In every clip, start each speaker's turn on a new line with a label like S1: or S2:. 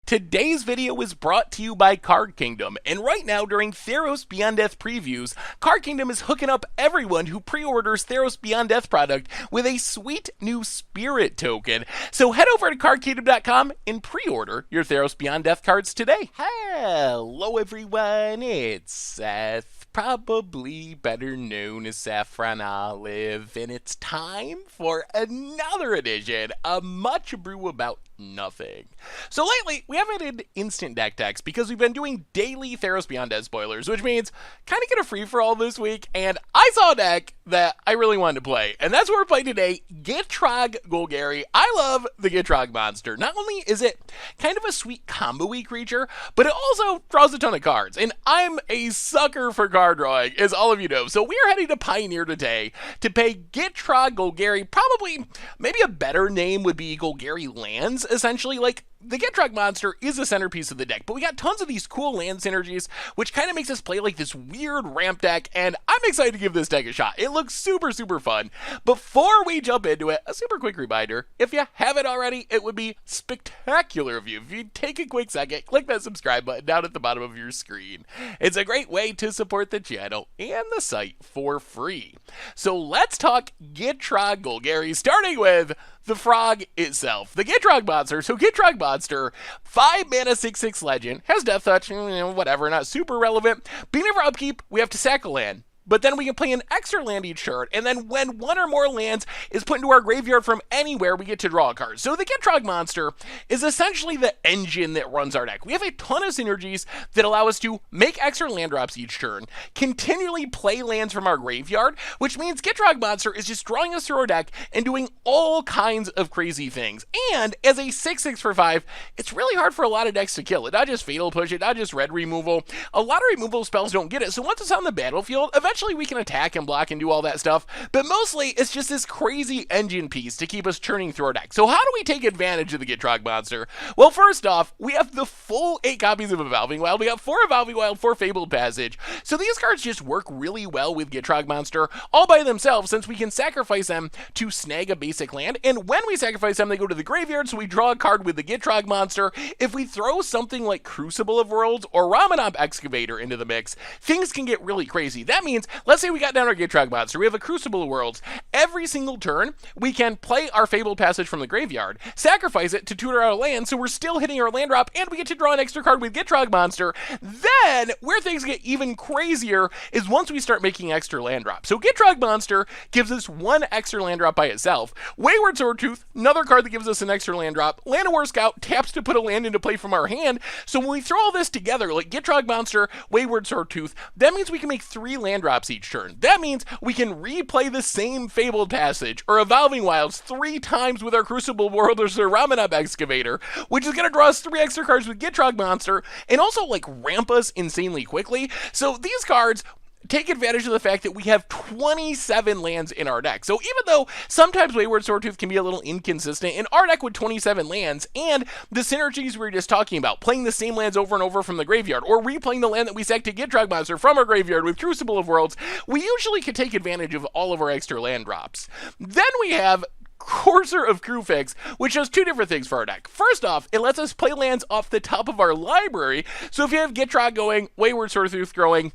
S1: Today's video is brought to you by Card Kingdom, and right now during Theros Beyond Death previews, Card Kingdom is hooking up everyone who pre-orders Theros Beyond Death product with a sweet new spirit token. So head over to cardkingdom.com and pre-order your Theros Beyond Death cards today. Hello everyone, it's Seth, probably better known as Saffron Olive, and it's time for another edition of Much Brew About Nothing. So lately, we haven't had instant deck decks because we've been doing daily Theros Beyond Death spoilers, which means kind of get a free-for-all this week, and I saw a deck that I really wanted to play, and that's what we're playing today, Gitrog Golgari. I love the Gitrog Monster. Not only is it kind of a sweet combo-y creature, but it also draws a ton of cards, and I'm a sucker for card drawing, as all of you know, so we are heading to Pioneer today to pay Gitrog Golgari. Probably, maybe a better name would be Golgari Lands, essentially. Like, the Gitrog Monster is the centerpiece of the deck, but we got tons of these cool land synergies, which kind of makes us play like this weird ramp deck, and I'm excited to give this deck a shot. It looks super, super fun. Before we jump into it, a super quick reminder, if you haven't already, it would be spectacular of you if you'd take a quick second, click that subscribe button down at the bottom of your screen. It's a great way to support the channel and the site for free. So let's talk Gitrog Golgari, starting with the frog itself. The Gitrog Monster. So Gitrog Monster, 5 mana, 6/6 legend, has Death Touch, whatever, not super relevant. Beginning of our upkeep, we have to sack a land. But then we can play an extra land each turn, and then when one or more lands is put into our graveyard from anywhere, we get to draw a card. So the Gitrog Monster is essentially the engine that runs our deck. We have a ton of synergies that allow us to make extra land drops each turn, continually play lands from our graveyard, which means Gitrog Monster is just drawing us through our deck and doing all kinds of crazy things. And as a 6/6 for 5, it's really hard for a lot of decks to kill it. Not just Fatal Push it, not just red removal. A lot of removal spells don't get it, so once it's on the battlefield, eventually we can attack and block and do all that stuff, but mostly it's just this crazy engine piece to keep us churning through our deck. So how do we take advantage of the Gitrog Monster? Well, first off, we have the full 8 copies of Evolving Wild. We got 4 Evolving Wild, 4 Fabled Passage. So these cards just work really well with Gitrog Monster all by themselves, since we can sacrifice them to snag a basic land, and when we sacrifice them, they go to the graveyard, so we draw a card with the Gitrog Monster. If we throw something like Crucible of Worlds or Ramanop Excavator into the mix, things can get really crazy. That means, let's say we got down our Gitrog Monster, we have a Crucible of Worlds. Every single turn, we can play our Fabled Passage from the graveyard, sacrifice it to tutor our land, so we're still hitting our land drop, and we get to draw an extra card with Gitrog Monster. Then, where things get even crazier is once we start making extra land drops. So Gitrog Monster gives us 1 extra land drop by itself. Wayward Swordtooth, another card that gives us an extra land drop. Land of War Scout taps to put a land into play from our hand. So when we throw all this together, like Gitrog Monster, Wayward Swordtooth, that means we can make 3 land drops each turn. That means we can replay the same Fabled Passage or Evolving Wilds 3 times with our Crucible World or Ramanop Excavator, which is going to draw us 3 extra cards with Gitrog Monster and also like ramp us insanely quickly. So these cards take advantage of the fact that we have 27 lands in our deck. So even though sometimes Wayward Swordtooth can be a little inconsistent, in our deck with 27 lands and the synergies we were just talking about, playing the same lands over and over from the graveyard, or replaying the land that we sacked to Gitrog Monster from our graveyard with Crucible of Worlds, we usually can take advantage of all of our extra land drops. Then we have Courser of Kruphix, which does 2 different things for our deck. First off, it lets us play lands off the top of our library, so if you have Gitrog going, Wayward Swordtooth going,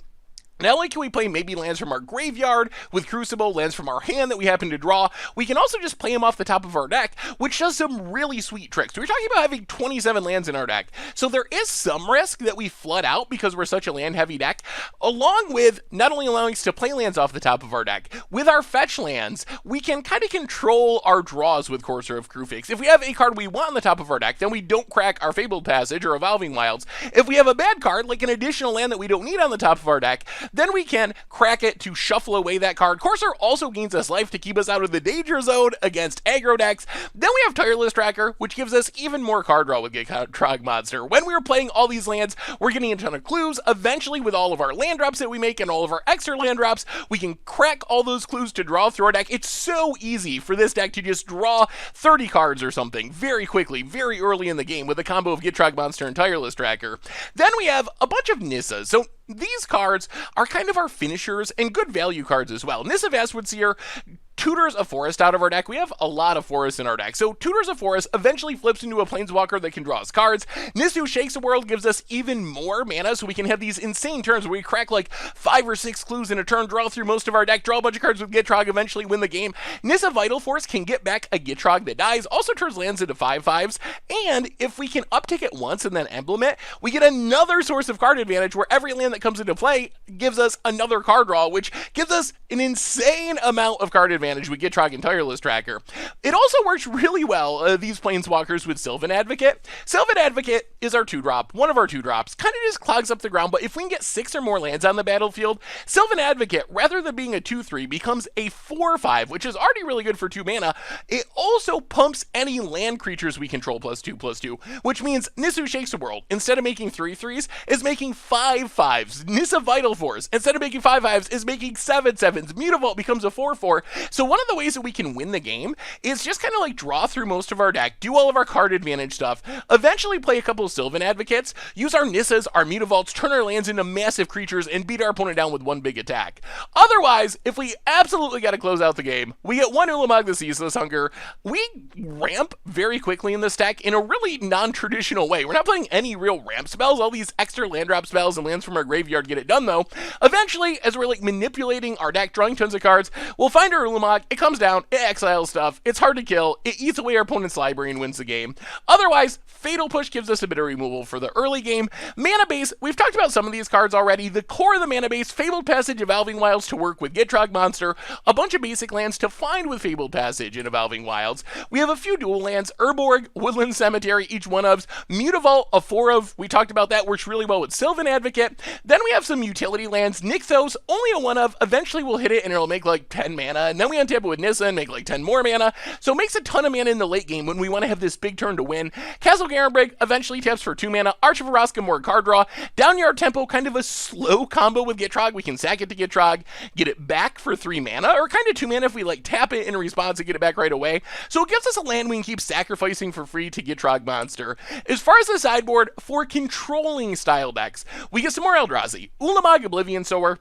S1: not only can we play maybe lands from our graveyard with Crucible, lands from our hand that we happen to draw, we can also just play them off the top of our deck, which does some really sweet tricks. We're talking about having 27 lands in our deck, so there is some risk that we flood out because we're such a land-heavy deck, along with not only allowing us to play lands off the top of our deck, with our fetch lands, we can kind of control our draws with Courser of Kruphix. If we have a card we want on the top of our deck, then we don't crack our Fabled Passage or Evolving Wilds. If we have a bad card, like an additional land that we don't need on the top of our deck, then we can crack it to shuffle away that card. Courser also gains us life to keep us out of the danger zone against aggro decks. Then we have Tireless Tracker, which gives us even more card draw with Gitrog Monster. When we were playing all these lands, we're getting a ton of clues. Eventually, with all of our land drops that we make and all of our extra land drops, we can crack all those clues to draw through our deck. It's so easy for this deck to just draw 30 cards or something very quickly, very early in the game with a combo of Gitrog Monster and Tireless Tracker. Then we have a bunch of Nissas. So these cards are kind of our finishers and good value cards as well. Nissa Vastwood Seer tutors a forest out of our deck. We have a lot of forests in our deck. So tutors a forest eventually flips into a planeswalker that can draw us cards. Nisu Shakes the World gives us even more mana, so we can have these insane turns where we crack like 5 or 6 clues in a turn, draw through most of our deck, draw a bunch of cards with Gitrog, eventually win the game. Nissa Vital Force can get back a Gitrog that dies, also turns lands into 5/5s, and if we can uptick it once and then emblem it, we get another source of card advantage where every land that comes into play gives us another card draw, which gives us an insane amount of card advantage with Gitrog and Tireless Tracker. It also works really well, these planeswalkers, with Sylvan Advocate. Sylvan Advocate is our 2-drop, one of our 2-drops, kind of just clogs up the ground, but if we can get 6 or more lands on the battlefield, Sylvan Advocate, rather than being a 2/3, becomes a 4/5, which is already really good for 2 mana. It also pumps any land creatures we control +2/+2, which means Nisu Shakes the World, instead of making 3/3s, is making 5/5s. Nissa Vital Force, instead of making 5/5s, is making 7/7s. Mutavault becomes a 4/4. So one of the ways that we can win the game is just kind of like draw through most of our deck, do all of our card advantage stuff, eventually play a couple of Sylvan Advocates, use our Nissas, our Mutavaults, turn our lands into massive creatures, and beat our opponent down with one big attack. Otherwise, if we absolutely got to close out the game, we get one Ulamog the Ceaseless Hunger. We ramp very quickly in this deck in a really non-traditional way. We're not playing any real ramp spells. All these extra land drop spells and lands from our graveyard get it done, though. Eventually, as we're like manipulating our deck, drawing tons of cards, we'll find our Ulamog, it comes down, it exiles stuff, it's hard to kill, it eats away our opponent's library and wins the game. Otherwise, Fatal Push gives us a bit of removal for the early game. Mana base, we've talked about some of these cards already. The core of the mana base, Fabled Passage, Evolving Wilds to work with Gitrog Monster, a bunch of basic lands to find with Fabled Passage and Evolving Wilds. We have a few dual lands, Urborg, Woodland Cemetery, each one of, Mutavault, a 4 of, we talked about that, works really well with Sylvan Advocate. Then we have some utility lands, Nixos, only a 1 of, eventually we'll hit it and it'll make like 10 mana, and then we untap it with Nissa and make like 10 more mana, so it makes a ton of mana in the late game when we want to have this big turn to win. Castle Garenbrig eventually taps for 2 mana, Arch of Araska, more card draw, Downyard Tempo, kind of a slow combo with Gitrog, we can sack it to Gitrog, get it back for 3 mana, or kind of 2 mana if we like tap it in response and get it back right away, so it gives us a land we can keep sacrificing for free to Gitrog Monster. As far as the sideboard, for controlling style decks, we get some more Eldrazi, Ulamog, Oblivion Sower,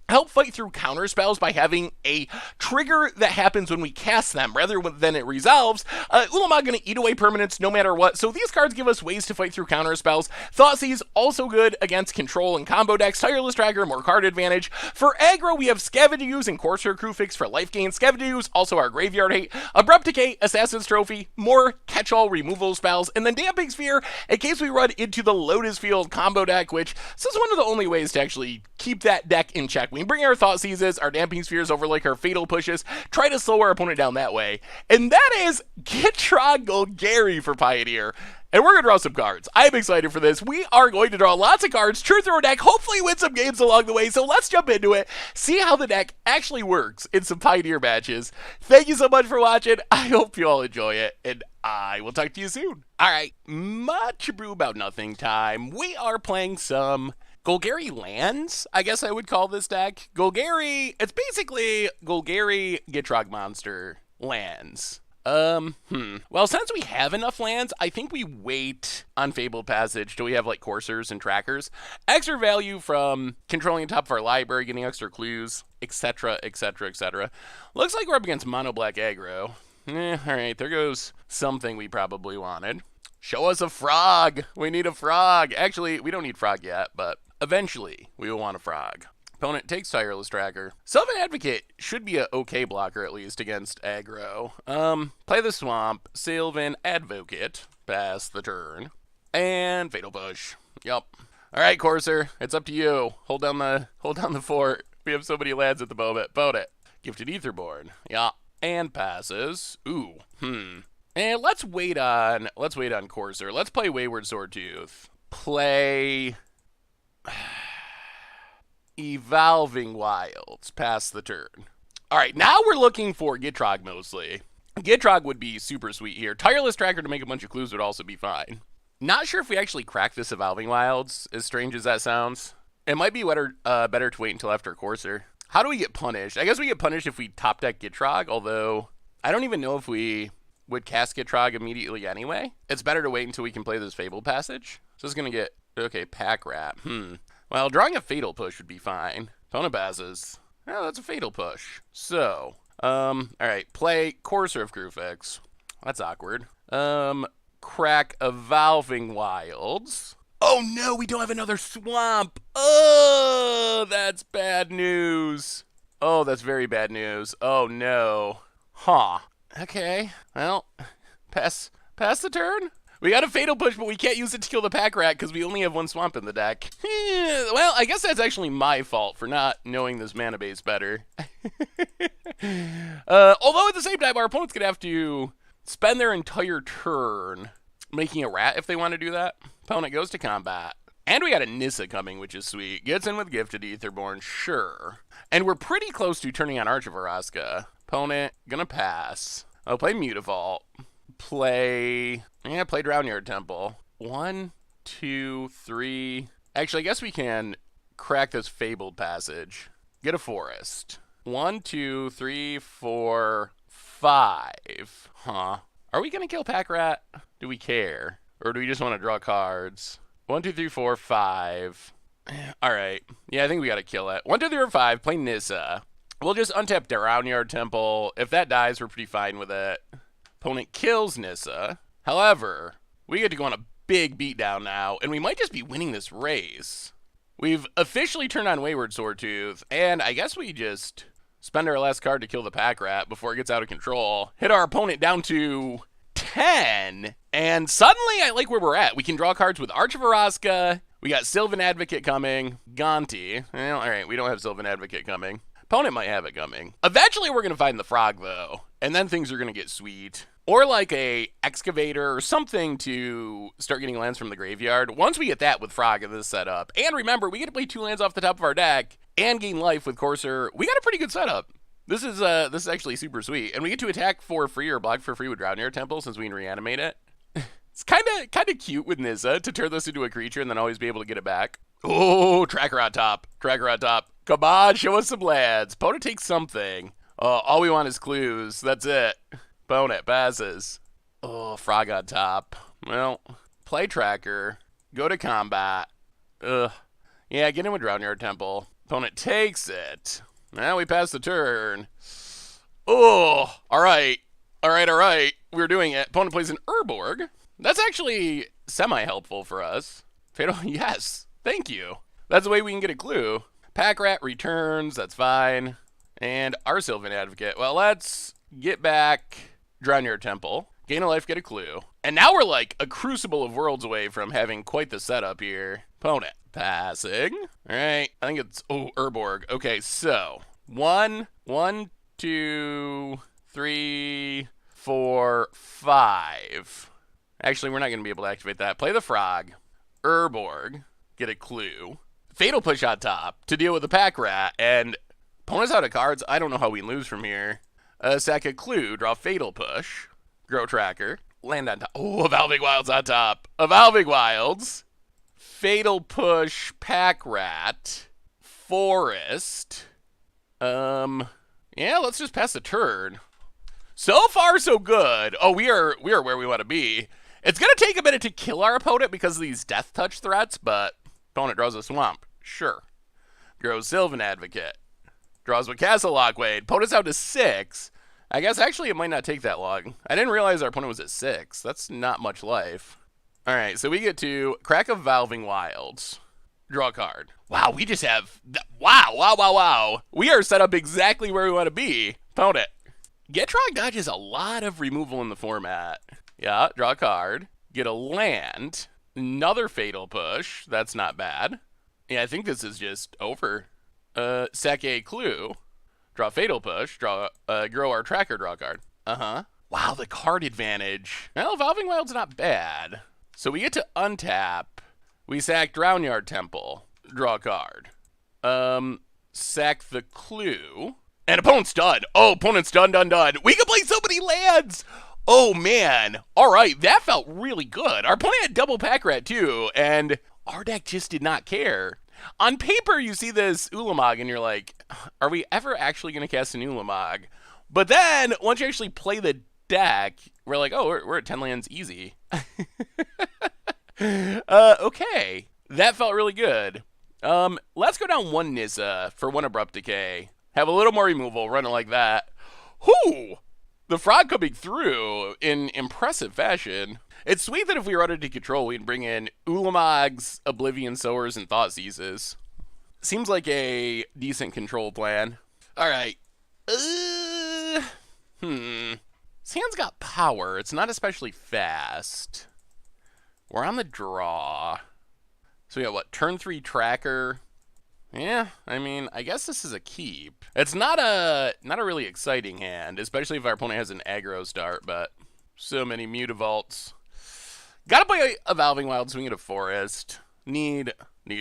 S1: help fight through counter spells by having a trigger that happens when we cast them rather than it resolves. Ulamog gonna eat away permanents no matter what, so these cards give us ways to fight through counter spells. Thoughtseize, also good against control and combo decks. Tireless Tracker, more card advantage. For aggro, we have Scavengers and Corsair Crew Fix for life gain. Scavengers, also our graveyard hate. Abrupt Decay, Assassin's Trophy, more catch-all removal spells. And then Damping Sphere, in case we run into the Lotus Field combo deck, which this is one of the only ways to actually keep that deck in check. We bring our Thoughtseizes, our Damping Spheres over like our Fatal Pushes, try to slow our opponent down that way. And that is Gitrog Golgari for Pioneer. And we're going to draw some cards. I'm excited for this. We are going to draw lots of cards, turn through our deck, hopefully win some games along the way. So let's jump into it, see how the deck actually works in some Pioneer matches. Thank you so much for watching. I hope you all enjoy it, and I will talk to you soon. All right, much brew about nothing time. We are playing some Golgari lands, I guess I would call this deck. Golgari, it's basically Golgari Gitrog Monster lands. Well, since we have enough lands, I think we wait on Fabled Passage till we have like coursers and trackers. Extra value from controlling the top of our library, getting extra clues, etc, etc, etc. Looks like we're up against mono black aggro. Alright, there goes something we probably wanted. Show us a frog! We need a frog! Actually, we don't need frog yet, but eventually we will want a frog. Opponent takes Tireless Tracker. Sylvan Advocate should be a okay blocker at least against aggro. Play the Swamp, Sylvan Advocate, pass the turn, and Fatal Push. Yup. Alright, Corsair, it's up to you. Hold down the fort. We have so many lands at the moment. Vote it. Gifted Etherborn. Yeah. And passes. Ooh. And let's wait on Corsair. Let's play Wayward Swordtooth. Play Evolving Wilds. Pass the turn. Alright, now we're looking for Gitrog mostly. Gitrog would be super sweet here. Tireless Tracker to make a bunch of clues would also be fine. Not sure if we actually crack this Evolving Wilds, as strange as that sounds. It might be better to wait until after Corsair. How do we get punished? I guess we get punished if we top deck Gitrog, although I don't even know if we would cast Gitrog immediately anyway. It's better to wait until we can play this Fabled Passage. So it's going to get, okay, Pack Rat. Well, drawing a Fatal Push would be fine. Opponent passes. Oh, that's a Fatal Push. So, Alright, play Courser of Grufix. That's awkward. Crack Evolving Wilds. Oh no, we don't have another swamp. Oh, that's bad news. Oh, that's very bad news. Oh no. Huh. Okay. Well, pass the turn. We got a Fatal Push, but we can't use it to kill the Pack Rat because we only have one swamp in the deck. Well, I guess that's actually my fault for not knowing this mana base better. Although at the same time, our opponent's going to have to spend their entire turn making a rat if they want to do that. Opponent goes to combat. And we got a Nissa coming, which is sweet. Gets in with Gifted Aetherborn, sure. And we're pretty close to turning on Arch of Araska. Opponent, gonna pass. Oh, play Mutavault. Play Drownyard Temple. 1, 2, 3. Actually, I guess we can crack this Fabled Passage. Get a Forest. 1, 2, 3, 4, 5. Huh. Are we gonna kill Pack Rat? Do we care? Or do we just want to draw cards? 1, 2, 3, 4, 5. Alright. Yeah, I think we gotta kill it. 1, 2, 3, 4, 5. Play Nissa. We'll just untap Drownyard Temple. If that dies, we're pretty fine with it. Opponent kills Nissa. However, we get to go on a big beatdown now, and we might just be winning this race. We've officially turned on Wayward Sawtooth, and I guess we just spend our last card to kill the Pack Rat before it gets out of control. Hit our opponent down to 10, and suddenly I like where we're at. We can draw cards with Arch of Araska. We got Sylvan Advocate coming. Gonti. Well, alright, we don't have Sylvan Advocate coming. Opponent might have it coming. Eventually we're going to find the frog, though, and then things are going to get sweet. Or like a excavator or something to start getting lands from the graveyard. Once we get that with frog in this setup, and remember, we get to play 2 lands off the top of our deck and gain life with Courser. We got a pretty good setup. This is actually super sweet, and we get to attack for free or block for free with Drownyard Temple since we can reanimate it. It's kind of cute with Nissa to turn this into a creature and then always be able to get it back. Oh, Tracker on top. Tracker on top. Come on, show us some lands. Opponent takes something. All we want is clues. That's it. Opponent passes. Oh, frog on top. Well, play Tracker. Go to combat. Ugh. Yeah, get in with Drownyard Temple. Opponent takes it. Now we pass the turn. Oh, all right. All right. We're doing it. Opponent plays an Urborg. That's actually semi-helpful for us. Fatal, yes. Thank you. That's the way we can get a clue. Pack Rat returns. That's fine. And our Sylvan Advocate. Well, let's get back Drownyard Temple. Gain a life, get a clue. And now we're like a crucible of worlds away from having quite the setup here. Opponent passing. All right. I think it's, Urborg. Okay, so 1, 2, 3, 4, 5. Actually, we're not going to be able to activate that. Play the frog. Urborg. Get a clue. Fatal Push on top to deal with the Pack Rat. And opponent's out of cards. I don't know how we lose from here. Sack a clue. Draw Fatal Push. Grow Tracker. Land on top. Oh, Evolving Wilds on top. Evolving Wilds. Fatal Push. Pack Rat. Forest. Yeah, let's just pass the turn. So far, so good. Oh, we are where we want to be. It's going to take a minute to kill our opponent because of these Death Touch threats, but opponent draws a swamp. Sure. Grows Sylvan Advocate. Draws with Castle Lockwade. Opponent's out to 6. I guess actually it might not take that long. I didn't realize our opponent was at 6. That's not much life. All right, so we get to crack Evolving Wilds. Draw a card. Wow, we just have... Wow. We are set up exactly where we want to be. Opponent. Gitrog dodges a lot of removal in the format. Yeah, draw a card. Get a land. Another Fatal Push. That's not bad. Yeah, I think this is just over. Sack a clue. Draw Fatal Push. Grow our Tracker, draw a card. Wow, the card advantage. Well, Evolving Wild's not bad. So we get to untap. We sack Drownyard Temple. Draw a card. Sack the clue. And opponent's done. Oh, opponent's done. We can play so many lands. Oh, man. All right, that felt really good. Our opponent had double Pack Rat, too, and our deck just did not care. On paper, you see this Ulamog, and you're like, are we ever actually going to cast an Ulamog? But then, once you actually play the deck, we're like, oh, we're at 10 lands easy. Okay. That felt really good. Let's go down 1 Nissa for 1 Abrupt Decay. Have a little more removal, run it like that. Whoo! The frog coming through in impressive fashion. It's sweet that if we run into control, we can bring in Ulamogs, Oblivion Sowers, and Thoughtseizes. Seems like a decent control plan. Alright. This hand's got power. It's not especially fast. We're on the draw. So we got what? Turn 3 tracker. Yeah, I mean, I guess this is a keep. It's not a really exciting hand, especially if our opponent has an aggro start, but so many Mutavaults. Gotta play a Evolving Wild Swing at a Forest. Need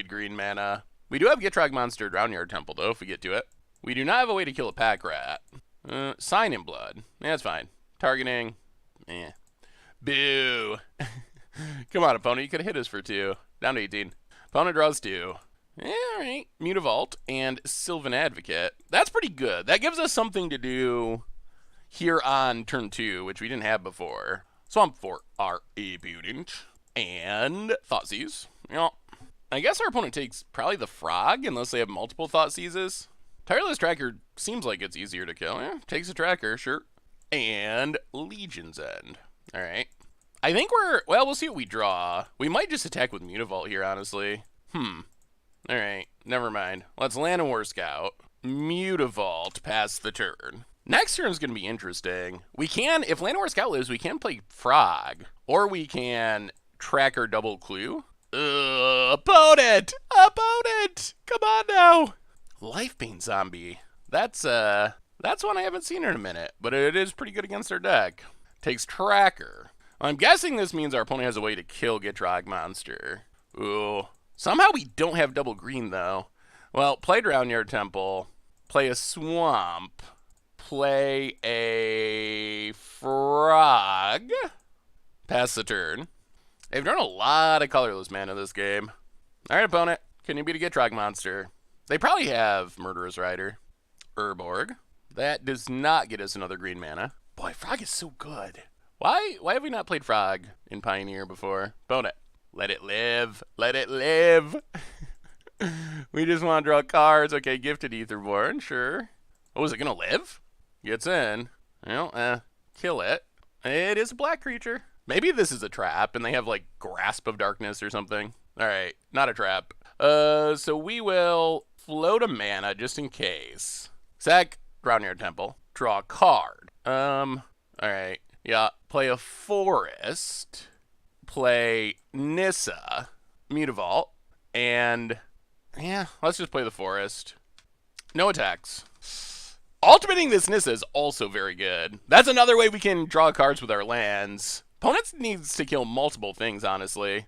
S1: green mana. We do have Gitrog Monster Drownyard Temple, though, if we get to it. We do not have a way to kill a pack rat. Sign in Blood. Yeah, that's fine. Targeting. Eh. Boo. Come on, opponent. You could have hit us for 2. Down to 18. Opponent draws 2. Alright. Mutavault and Sylvan Advocate. That's pretty good. That gives us something to do here on turn 2, which we didn't have before. Swamp for our opponent. And Thoughtseize. Yeah. I guess our opponent takes probably the Frog, unless they have multiple Thoughtseizes. Tireless Tracker seems like it's easier to kill. Yeah, takes a Tracker, sure. And Legion's End. Alright. I think well, we'll see what we draw. We might just attack with Mutavault here, honestly. Alright, never mind. Let's land a War Scout. Mutavault pass the turn. Next turn is going to be interesting. We can, if Land War Scout lives, we can play Frog. Or we can Tracker double Clue. Opponent! Opponent! Come on now! Lifebane Zombie. That's one I haven't seen in a minute, but it is pretty good against our deck. Takes Tracker. I'm guessing this means our opponent has a way to kill Gitrog Monster. Ooh. Somehow we don't have double green, though. Well, play Drownyard Temple. Play a Swamp. Play a Frog. Pass the turn. They've drawn a lot of colorless mana this game. Alright, opponent. Can you beat a Gitrog Monster? They probably have Murderous Rider. Urborg. That does not get us another green mana. Boy, Frog is so good. Why have we not played Frog in Pioneer before? Opponent. Let it live. Let it live. We just want to draw cards. Okay, Gifted Aetherborn, sure. Oh, is it going to live? Gets in. Well, kill it. It is a black creature. Maybe this is a trap and they have like Grasp of Darkness or something. Alright, not a trap. So we will float a mana just in case. Sack Drownyard Temple. Draw a card. Alright. Yeah, play a Forest. Play Nissa. Mutavault. And yeah, let's just play the Forest. No attacks. Ultimating this Nissa is also very good. That's another way we can draw cards with our lands. Opponent needs to kill multiple things, honestly.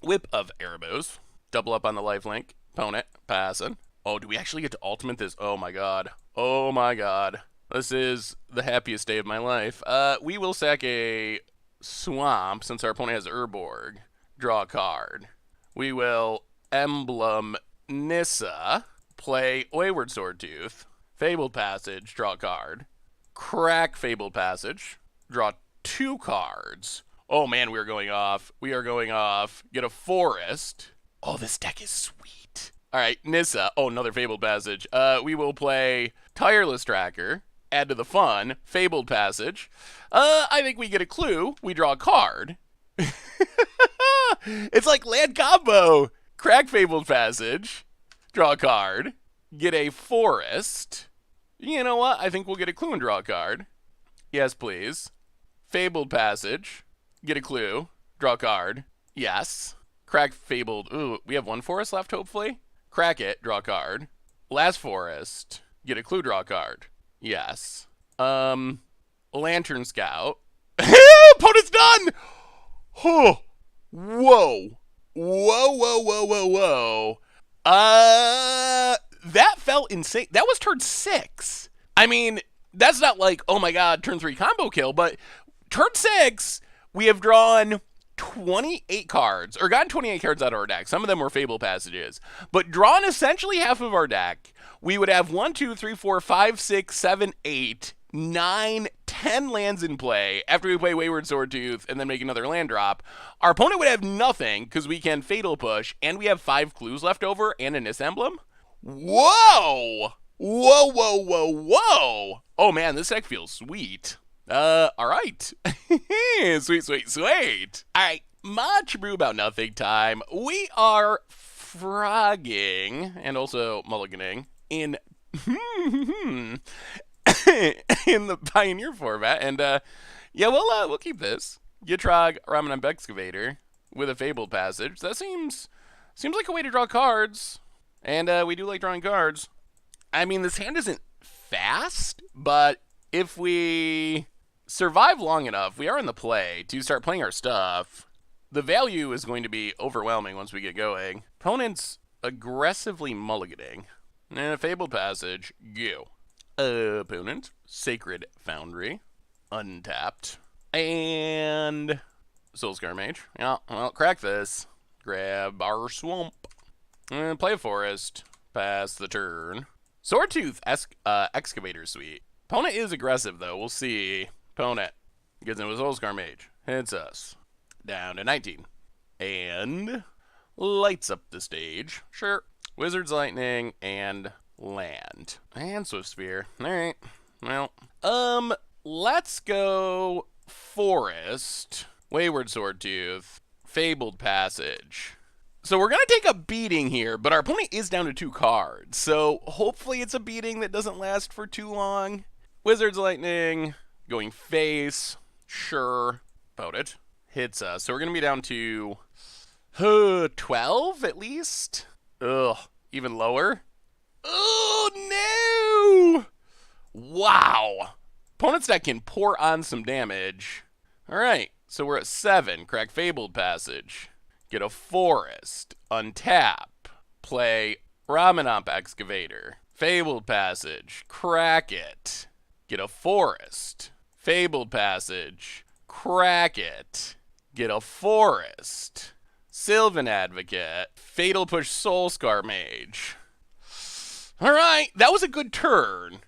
S1: Whip of Erebos. Double up on the lifelink. Opponent, passing. Oh, do we actually get to ultimate this? Oh my god. Oh my god. This is the happiest day of my life. We will sack a Swamp since our opponent has Urborg. Draw a card. We will Emblem Nissa. Play Wayward Swordtooth. Fabled Passage. Draw a card. Crack Fabled Passage. Draw 2 cards. Oh man, we are going off. We are going off. Get a Forest. Oh, this deck is sweet. Alright, Nissa. Oh, another Fabled Passage. We will play Tireless Tracker. Add to the fun. Fabled Passage. I think we get a clue. We draw a card. It's like land combo. Crack Fabled Passage. Draw a card. Get a Forest. You know what? I think we'll get a clue and draw a card. Yes, please. Fabled Passage. Get a clue. Draw a card. Yes. Crack Fabled. Ooh, we have 1 Forest left, hopefully. Crack it. Draw a card. Last Forest. Get a clue. Draw a card. Yes. Lantern Scout. Opponent's done! Oh. Whoa. Whoa, whoa, whoa, whoa, whoa. That felt insane. That was turn 6. I mean, that's not like, oh my god, turn 3 combo kill, but turn 6, we have drawn 28 cards, or gotten 28 cards out of our deck. Some of them were Fable Passages, but drawn essentially half of our deck. We would have 1, 2, 3, 4, 5, 6, 7, 8, 9, 10 lands in play after we play Wayward Swordtooth and then make another land drop. Our opponent would have nothing because we can Fatal Push, and we have 5 clues left over and a Nissa Emblem. Whoa! Whoa, whoa, whoa, whoa! Oh man, this deck feels sweet. Alright. Sweet, sweet, sweet. Alright, much brew about nothing time. We are frogging, and also mulliganing, in in the Pioneer format, and yeah, we'll keep this. Gitrog Monster Excavator with a Fabled Passage. That seems like a way to draw cards, and we do like drawing cards. I mean, this hand isn't fast, but if we survive long enough, we are in the play to start playing our stuff. The value is going to be overwhelming once we get going. Opponent's aggressively mulliganing. And a Fabled Passage, go. Opponent, Sacred Foundry, untapped. And Soulscar Mage. Yeah, well, crack this. Grab our swamp. And play a forest. Pass the turn. Swordtooth Excavator Suite. Opponent is aggressive, though. We'll see. Opponent gets into a Soulscar Mage. Hits us. Down to 19. And lights up the stage. Sure. Wizard's Lightning and land. And Swift Sphere. Alright. Well, let's go forest. Wayward Swordtooth. Fabled Passage. So we're going to take a beating here, but our opponent is down to 2 cards. So hopefully it's a beating that doesn't last for too long. Wizard's Lightning. Going face. Sure. About it. Hits us. So we're going to be down to 12 at least. Ugh. Even lower. Oh, no! Wow. Opponent's deck can pour on some damage. Alright. So we're at 7. Crack Fabled Passage. Get a forest. Untap. Play Monster Excavator. Fabled Passage. Crack it. Get a forest. Fabled Passage. Crack it. Get a forest. Sylvan Advocate. Fatal Push Soulscar Mage. Alright, that was a good turn.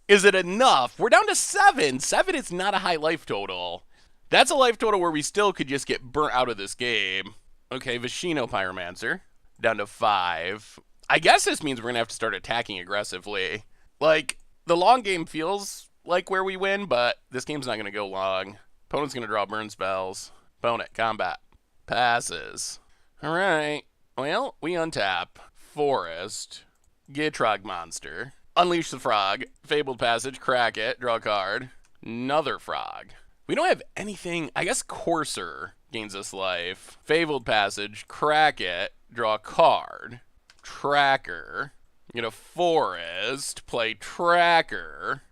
S1: Is it enough? We're down to 7. 7 is not a high life total. That's a life total where we still could just get burnt out of this game. Okay, Vishino Pyromancer. Down to 5. I guess this means we're going to have to start attacking aggressively. Like, the long game feels like where we win, but this game's not going to go long. Opponent's going to draw burn spells. Opponent, combat. Passes. Alright. Well, we untap. Forest. Gitrog Monster. Unleash the Frog. Fabled Passage. Crack it. Draw a card. Another Frog. We don't have anything. I guess Courser gains us life. Fabled Passage. Crack it. Draw a card. Tracker. Get a forest. Play Tracker.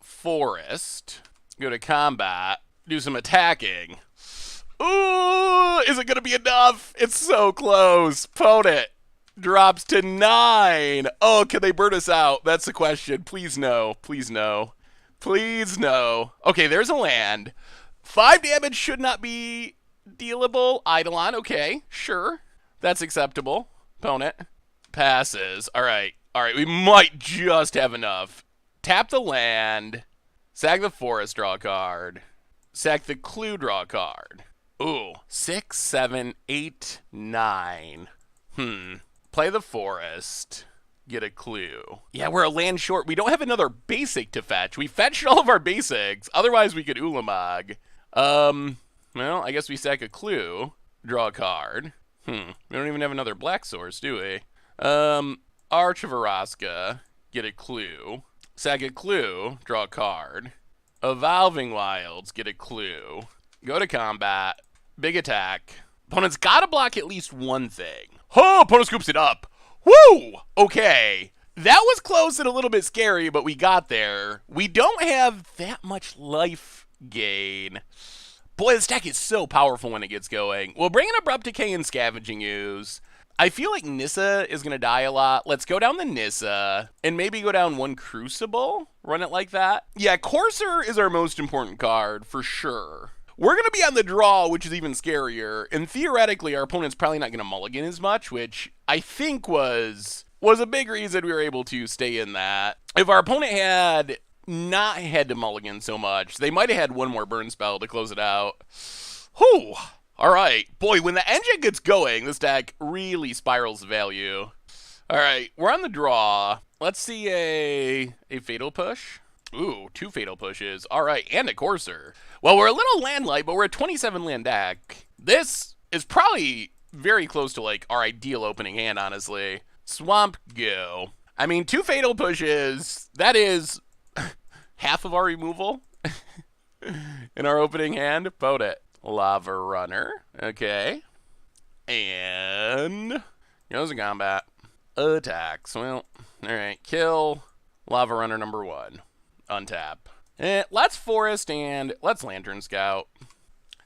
S1: Forest. Go to combat. Do some attacking. Ooh, is it going to be enough? It's so close. Opponent drops to 9. Oh, can they burn us out? That's the question. Please no. Please no. Please no. Okay, there's a land. 5 damage should not be dealable. Eidolon, okay, sure. That's acceptable. Opponent passes. All right. We might just have enough. Tap the land. Sack the forest, draw a card. Sack the clue, draw a card. Ooh, 6, 7, 8, 9. Play the forest. Get a clue. Yeah, we're a land short. We don't have another basic to fetch. We fetched all of our basics. Otherwise, we could Ulamog. Well, I guess we sack a clue. Draw a card. We don't even have another black source, do we? Arch of Araska. Get a clue. Sack a clue. Draw a card. Evolving Wilds. Get a clue. Go to combat. Big attack. Opponent's got to block at least one thing. Oh, opponent scoops it up. Woo! Okay. That was close and a little bit scary, but we got there. We don't have that much life gain. Boy, this deck is so powerful when it gets going. We'll bring in Abrupt Decay and Scavenging Ooze. I feel like Nissa is going to die a lot. Let's go down the Nissa and maybe go down 1 Crucible. Run it like that. Yeah, Courser is our most important card for sure. We're going to be on the draw, which is even scarier. And theoretically, our opponent's probably not going to mulligan as much, which I think was a big reason we were able to stay in that. If our opponent had not had to mulligan so much, they might have had 1 more burn spell to close it out. Whew. All right. Boy, when the engine gets going, this deck really spirals value. All All right, we're on the draw. Let's see a Fatal Push. Ooh, 2 Fatal Pushes. All right, and a Courser. Well, we're a little land light, but we're a 27 land deck. This is probably very close to like our ideal opening hand, honestly. Swamp go. I mean, 2 Fatal Pushes, that is half of our removal in our opening hand. Vote it. Lava Runner. Okay. And goes in combat. Attacks. Well, alright. Kill. Lava Runner number 1. Untap. Let's Forest and let's Lantern Scout.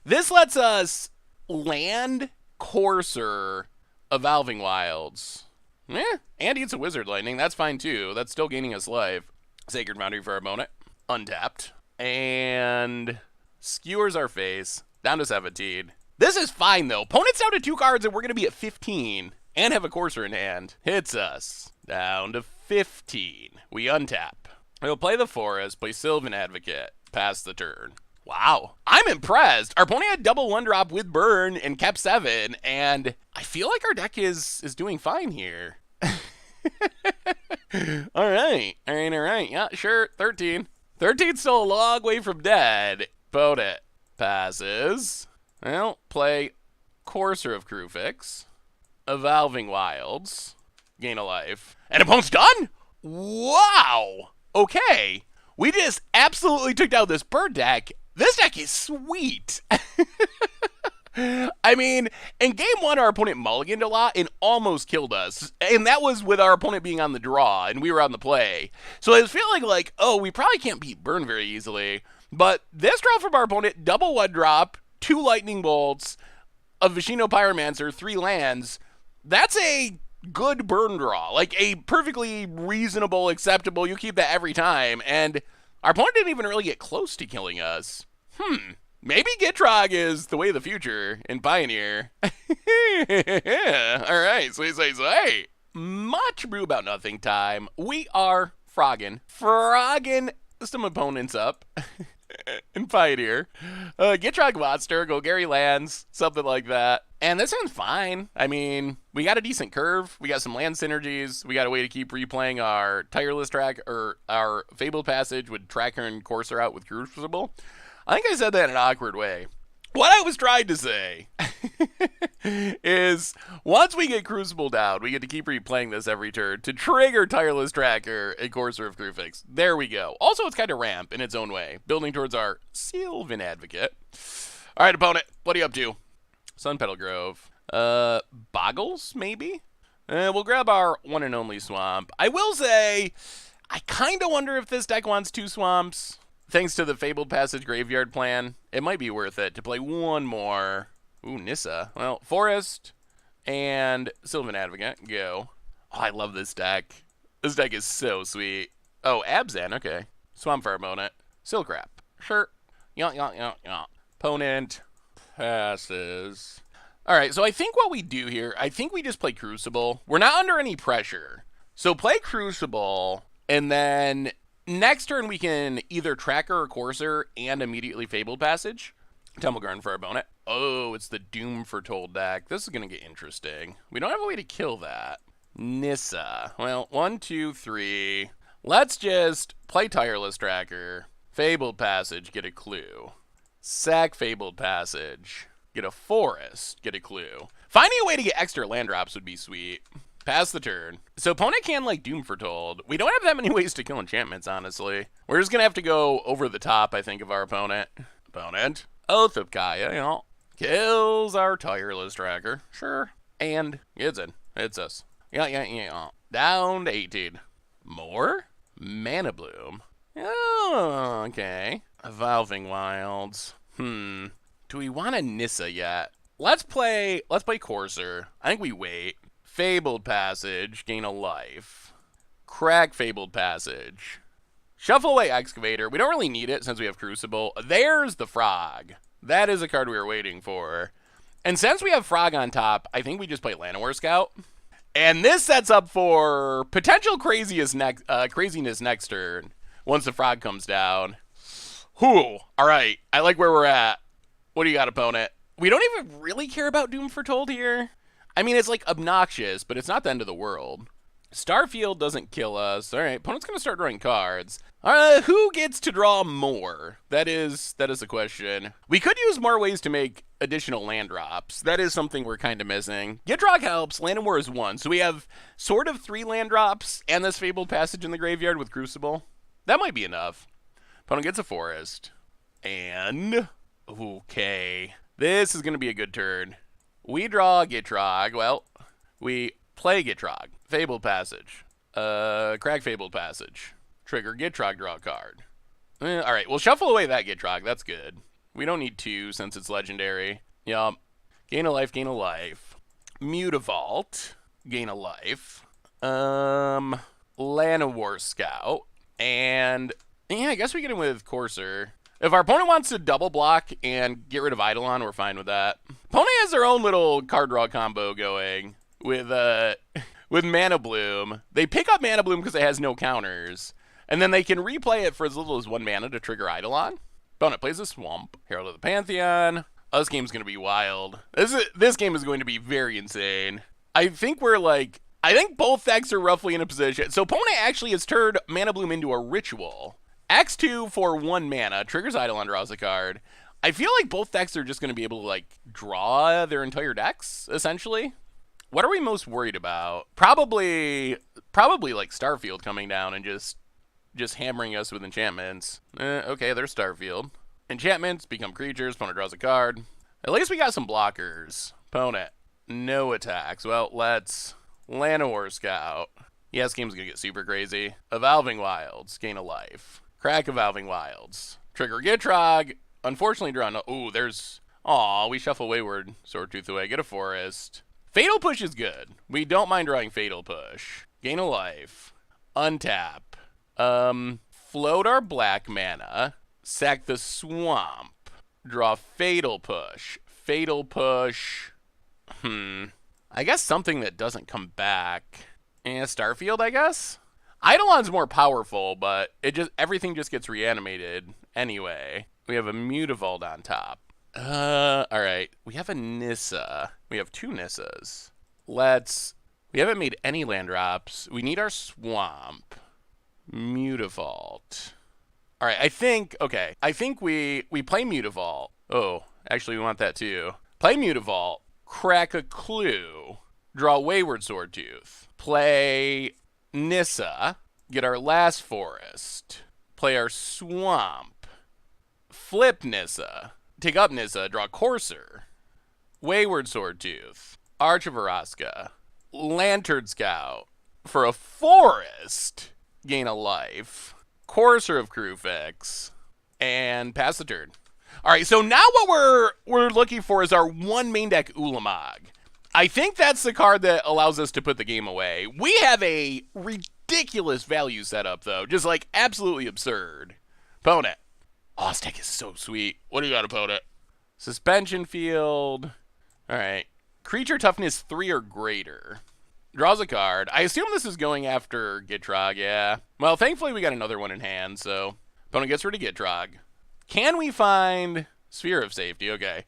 S1: This lets us land Courser Evolving Wilds. And eats a Wizard Lightning. That's fine too. That's still gaining us life. Sacred Boundary for our opponent. Untapped. And skewers our face. Down to 17. This is fine though. Opponent's down to 2 cards and we're going to be at 15. And have a Courser in hand. Hits us. Down to 15. We untap. We'll play the Forest, play Sylvan Advocate. Pass the turn. Wow. I'm impressed. Our opponent had double 1-drop with burn and kept 7. And I feel like our deck is doing fine here. Alright. Alright. Yeah, sure. 13. 13's still a long way from dead. Vote it. Passes. Well, play Courser of Krufix. Evolving Wilds. Gain a life. And opponent's done? Wow. Okay. We just absolutely took down this bird deck. This deck is sweet. I mean, in game 1, our opponent mulliganed a lot and almost killed us. And that was with our opponent being on the draw and we were on the play. So I was feeling like, oh, we probably can't beat burn very easily. But this draw from our opponent, double 1-drop, 2 lightning bolts, a Vishino Pyromancer, 3 lands. That's a good burn draw. Like a perfectly reasonable, acceptable, you keep that every time. And our opponent didn't even really get close to killing us. Maybe Gitrog is the way of the future in Pioneer. Alright, sweet. Much brew about nothing time. We are frogging some opponents up in Pioneer. Gitrog Monster, Golgari lands, something like that. And this one's fine. I mean, we got a decent curve. We got some land synergies. We got a way to keep replaying our Tireless Track or our Fabled Passage with Tracker and Courser out with Crucible. I think I said that in an awkward way. What I was trying to say is once we get Crucible down, we get to keep replaying this every turn to trigger Tireless Tracker and Courser of Krufix. There we go. Also, it's kind of ramp in its own way, building towards our Sylvan Advocate. All right, opponent, what are you up to? Sun Petal Grove. Boggles, maybe? We'll grab our one and only Swamp. I will say, I kind of wonder if this deck wants 2 Swamps. Thanks to the Fabled Passage Graveyard plan, it might be worth it to play one more. Ooh, Nissa. Well, Forest and Sylvan Advocate. Go. Oh, I love this deck. This deck is so sweet. Oh, Abzan. Okay. Swamp Fire opponent. Silk Wrap. Sure. Yeah. Opponent passes. All right, so I think what we do here, I think we just play Crucible. We're not under any pressure. So play Crucible, and then next turn, we can either Tracker or Courser and immediately Fabled Passage. Temple Garden for our opponent. Oh, it's the Doom Foretold deck. This is going to get interesting. We don't have a way to kill that. Nissa. Well, 1, 2, 3. Let's just play Tireless Tracker. Fabled Passage, get a clue. Sack Fabled Passage. Get a Forest, get a clue. Finding a way to get extra land drops would be sweet. Pass the turn. So opponent can like Doom Foretold. We don't have that many ways to kill enchantments, honestly. We're just going to have to go over the top, I think, of our opponent. Opponent. Oath of Kaya, you know. Kills our Tireless Tracker. Sure. And it's in. It's us. Yeah. Down to 18. More? Mana Bloom. Oh, okay. Evolving Wilds. Do we want a Nissa yet? Let's play Courser. I think we wait. Fabled Passage, gain a life. Crack Fabled Passage. Shuffle away Excavator. We don't really need it since we have Crucible. There's the Frog. That is a card we were waiting for. And since we have Frog on top, I think we just play Llanowar Scout. And this sets up for potential craziness next turn once the Frog comes down. Whew. All right. I like where we're at. What do you got, opponent? We don't even really care about Doom Foretold here. I mean, it's like obnoxious, but it's not the end of the world. Starfield doesn't kill us. All right, opponent's going to start drawing cards. Who gets to draw more? That is the question. We could use more ways to make additional land drops. That is something we're kind of missing. Gitrog helps. Land and War is 1. So we have sort of 3 land drops and this Fabled Passage in the graveyard with Crucible. That might be enough. Opponent gets a forest. And... okay. This is going to be a good turn. We draw Gitrog. Well, we play Gitrog. Fabled Passage. Crack Fabled Passage. Trigger Gitrog, draw a card. Alright, we'll shuffle away that Gitrog. That's good. We don't need 2 since it's legendary. Yup. Gain a life, gain a life. Mutavault. Gain a life. Llanowar Scout. And, yeah, I guess we get him with Courser. If our opponent wants to double block and get rid of Eidolon, we're fine with that. Opponent has their own little card draw combo going with Mana Bloom. They pick up Mana Bloom because it has no counters. And then they can replay it for as little as 1 mana to trigger Eidolon. Opponent plays a Swamp. Herald of the Pantheon. Oh, this game's going to be wild. This game is going to be very insane. I think both decks are roughly in a position. So opponent actually has turned Mana Bloom into a ritual. X2 for 1 mana. Triggers Eidolon, draws a card. I feel like both decks are just going to be able to, draw their entire decks, essentially. What are we most worried about? Probably Starfield coming down and just hammering us with enchantments. Okay, there's Starfield. Enchantments become creatures. Opponent draws a card. At least we got some blockers. Opponent, no attacks. Well, let's Llanowar Scout. Yeah, this game's gonna get super crazy. Evolving Wilds, gain a life. Crack Evolving Wilds. Trigger Gitrog. Unfortunately, draw no. Ooh, there's. Aw, we shuffle Wayward Swordtooth away. Get a forest. Fatal Push is good. We don't mind drawing Fatal Push. Gain a life. Untap. Float our black mana. Sack the Swamp. Draw Fatal Push. Fatal Push. I guess something that doesn't come back. Starfield, I guess? Eidolon's more powerful, but everything just gets reanimated anyway. We have a Mutavault on top. Alright. We have a Nissa. We have 2 Nissas. We haven't made any land drops. We need our Swamp. Mutavault. Alright, I think we play Mutavault. Oh, actually we want that too. Play Mutavault. Crack a Clue. Draw Wayward Swordtooth. Play Nissa. Get our last forest. Play our Swamp. Flip Nissa. Take up Nissa. Draw Courser. Wayward Swordtooth. Arch of Araska. Lantern Scout. For a forest. Gain a life. Courser of Crufix. And pass the turn. Alright, so now what we're looking for is our 1 main deck Ulamog. I think that's the card that allows us to put the game away. We have a ridiculous value setup, though. Just, absolutely absurd. Opponent. Oh, this deck is so sweet. What do you got, opponent? Suspension Field. Alright. Creature toughness 3 or greater. Draws a card. I assume this is going after Gitrog, yeah. Well, thankfully we got another one in hand, so... Opponent gets rid of Gitrog. Can we find Sphere of Safety? Okay.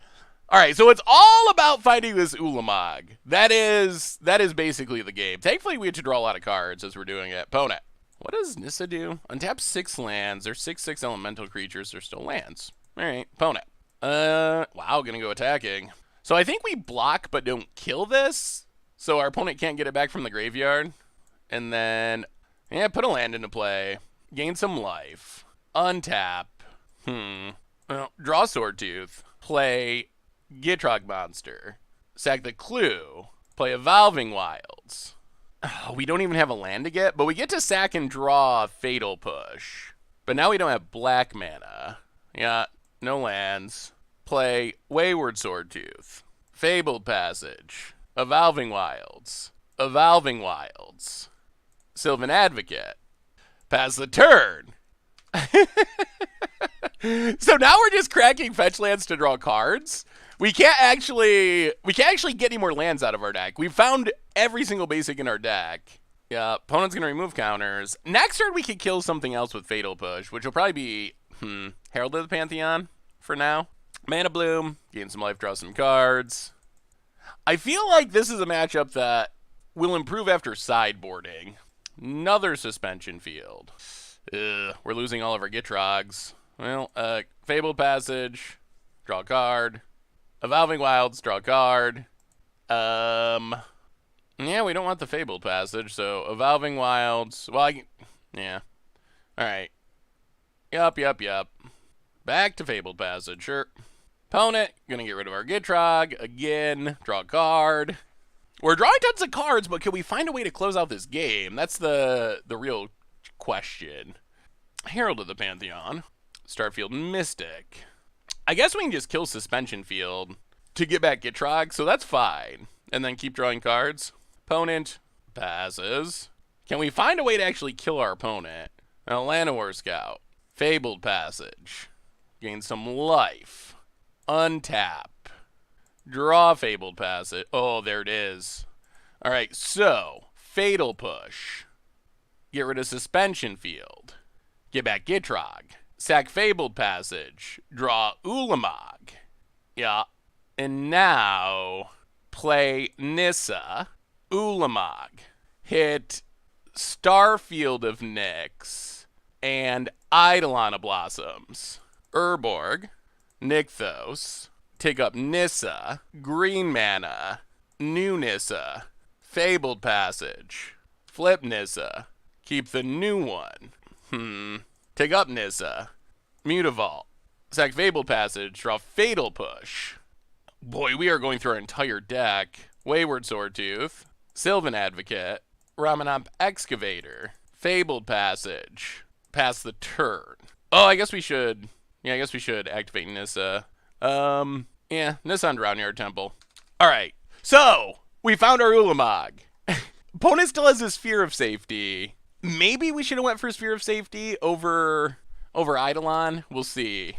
S1: Alright, so it's all about finding this Ulamog. That is basically the game. Thankfully, we get to draw a lot of cards as we're doing it. Opponent. What does Nissa do? Untap 6 lands. They're 6/6 elemental creatures. They're still lands. Alright, opponent. Wow, gonna go attacking. So I think we block but don't kill this. So our opponent can't get it back from the graveyard. And then, yeah, put a land into play. Gain some life. Untap. Well, draw Swordtooth. Play Gitrog Monster. Sack the Clue. Play Evolving Wilds. Oh, we don't even have a land to get, but we get to sack and draw Fatal Push. But now we don't have black mana. Yeah, no lands. Play Wayward Swordtooth. Fabled Passage. Evolving Wilds. Evolving Wilds. Sylvan Advocate. Pass the turn. So now we're just cracking fetch lands to draw cards. We can't actually get any more lands out of our deck. We've found every single basic in our deck. Yeah, opponent's gonna remove counters. Next turn we could kill something else with Fatal Push, which will probably be Herald of the Pantheon for now. Mana Bloom, gain some life, draw some cards. I feel like this is a matchup that will improve after sideboarding. Another suspension field. We're losing all of our Gitrogs. Well, Fabled Passage, draw a card. Evolving Wilds, draw a card. Yeah, we don't want the Fabled Passage, so Evolving Wilds. Well, yeah. Alright. Yup. Back to Fabled Passage, sure. Opponent, gonna get rid of our Gitrog. Again, draw a card. We're drawing tons of cards, but can we find a way to close out this game? That's the real question. Herald of the Pantheon. Starfield Mystic. I guess we can just kill Suspension Field to get back Gitrog, so that's fine. And then keep drawing cards. Opponent passes. Can we find a way to actually kill our opponent? An Llanowar Scout. Fabled Passage. Gain some life. Untap. Draw Fabled Passage. Oh, there it is. Alright, so Fatal Push. Get rid of Suspension Field. Get back Gitrog. Sack Fabled Passage. Draw Ulamog. Yeah. And now play Nissa. Ulamog. Hit Starfield of Nyx. And Eidolon of Blossoms. Urborg. Nykthos. Take up Nissa. Green mana. New Nissa. Fabled Passage. Flip Nissa. Keep the new one. Take up Nissa. Mutavault. Sack Fabled Passage. Draw Fatal Push. Boy, we are going through our entire deck. Wayward Swordtooth. Sylvan Advocate. Ramanamp Excavator. Fabled Passage. Pass the turn. Oh, I guess we should... Yeah, I guess we should activate Nissa. Yeah, Nissa on Drownyard Temple. Alright, so, we found our Ulamog. Opponent still has his Sphere of Safety. Maybe we should have went for Sphere of Safety over Eidolon. We'll see.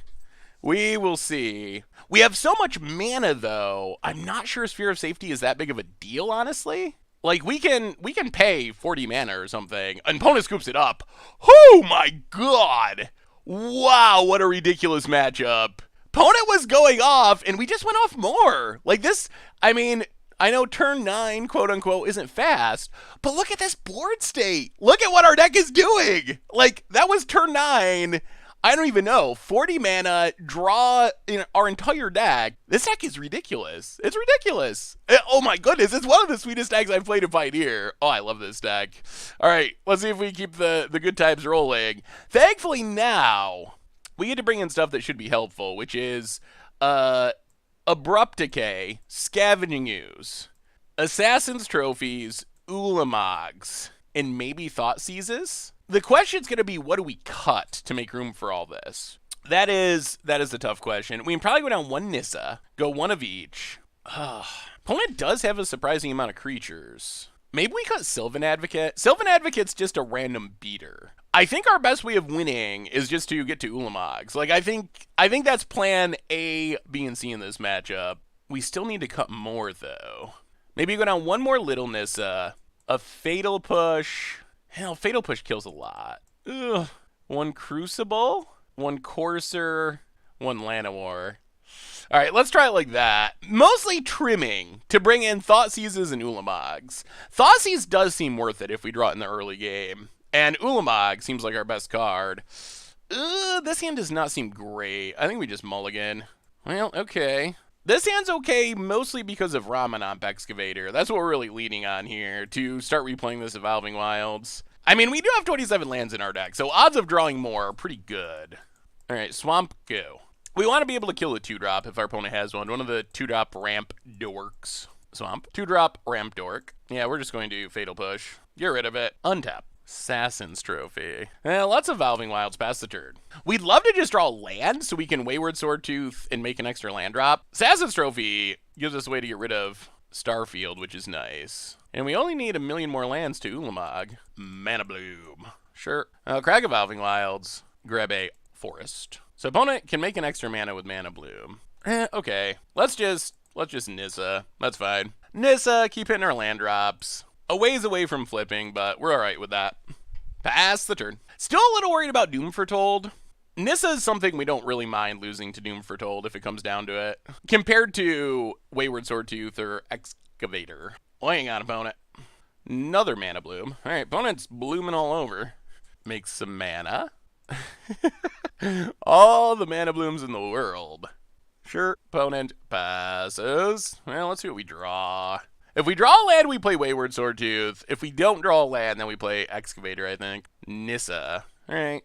S1: We will see. We have so much mana, though. I'm not sure Sphere of Safety is that big of a deal, honestly. Like, we can pay 40 mana or something. And opponent scoops it up. Oh my god! Wow, what a ridiculous matchup. Opponent was going off, and we just went off more. Like this, I mean, I know turn 9, quote unquote, isn't fast, but look at this board state. Look at what our deck is doing. Like, that was turn 9. I don't even know. 40 mana, draw in our entire deck. This deck is ridiculous. It's ridiculous. Oh my goodness, it's one of the sweetest decks I've played in Pioneer. Oh, I love this deck. All right, let's see if we keep the good times rolling. Thankfully now, we get to bring in stuff that should be helpful, which is Abrupt Decay, Scavenging Ooze, Assassin's Trophies, Ulamogs, and maybe Thought Seizes. The question's going to be, what do we cut to make room for all this? That is a tough question. We can probably go down one Nissa, go one of each. Opponent does have a surprising amount of creatures. Maybe we cut Sylvan Advocate. Sylvan Advocate's just a random beater. I think our best way of winning is just to get to Ulamogs. Like, I think that's plan A, B, and C in this matchup. We still need to cut more, though. Maybe go down one more Little Nissa, a Fatal Push. Hell, Fatal Push kills a lot. Ugh. One Crucible, one Courser, one Llanowar. All right, let's try it like that. Mostly trimming to bring in Thought Seizes and Ulamogs. Thought Seize does seem worth it if we draw it in the early game. And Ulamog seems like our best card. This hand does not seem great. I think we just mulligan. Well, okay. This hand's okay mostly because of Ramanamp Excavator. That's what we're really leaning on here to start replaying this Evolving Wilds. I mean, we do have 27 lands in our deck, so odds of drawing more are pretty good. All right, Swamp Go. We want to be able to kill a 2-drop if our opponent has one of the 2-drop ramp dorks. Swamp. 2-drop ramp dork. Yeah, we're just going to Fatal Push. Get rid of it. Untap. Assassin's Trophy. Lots of Evolving Wilds past the turn. We'd love to just draw land so we can Wayward Swordtooth and make an extra land drop. Assassin's Trophy gives us a way to get rid of Starfield, which is nice. And we only need 1 million more lands to Ulamog. Mana Bloom. Sure. Crag Evolving Wilds. Grab a Forest. So opponent can make an extra mana with Mana Bloom. Okay. Let's just Nissa. That's fine. Nissa, keep hitting our land drops. A ways away from flipping, but we're alright with that. Pass the turn. Still a little worried about Doom Foretold. Nissa is something we don't really mind losing to Doom Foretold if it comes down to it. Compared to Wayward Swordtooth or Excavator. Oh, hang on, opponent. Another mana bloom. All right, opponent's blooming all over. Make some mana. All the mana blooms in the world. Sure, opponent passes. Well, let's see what we draw. If we draw a land, we play Wayward Swordtooth. If we don't draw a land, then we play Excavator, I think. Nissa. All right,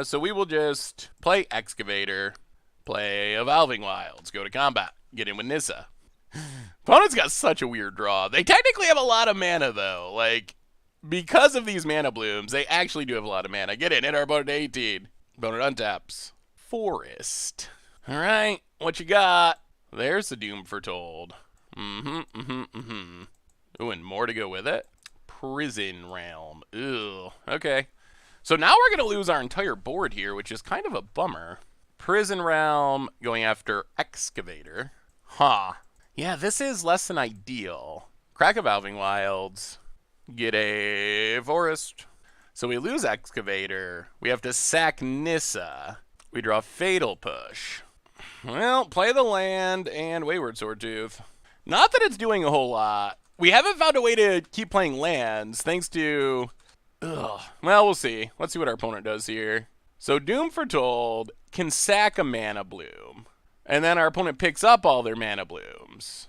S1: so we will just play Excavator, play Evolving Wilds, go to combat, get in with Nissa. Opponent's got such a weird draw. They technically have a lot of mana, though. Like, because of these mana blooms, they actually do have a lot of mana. Get in, hit our opponent 18. Opponent untaps. Forest. All right, what you got? There's the Doom Foretold. Ooh, and more to go with it. Prison Realm. Ew. Okay. So now we're going to lose our entire board here, which is kind of a bummer. Prison Realm going after Excavator. Huh. Yeah, this is less than ideal. Crack Evolving Wilds. Get a Forest. So we lose Excavator. We have to sack Nissa. We draw Fatal Push. Well, play the land and Wayward Swordtooth. Not that it's doing a whole lot. We haven't found a way to keep playing lands thanks to... Ugh. Well, we'll see. Let's see what our opponent does here. So Doom Foretold can sack a mana bloom. And then our opponent picks up all their mana blooms.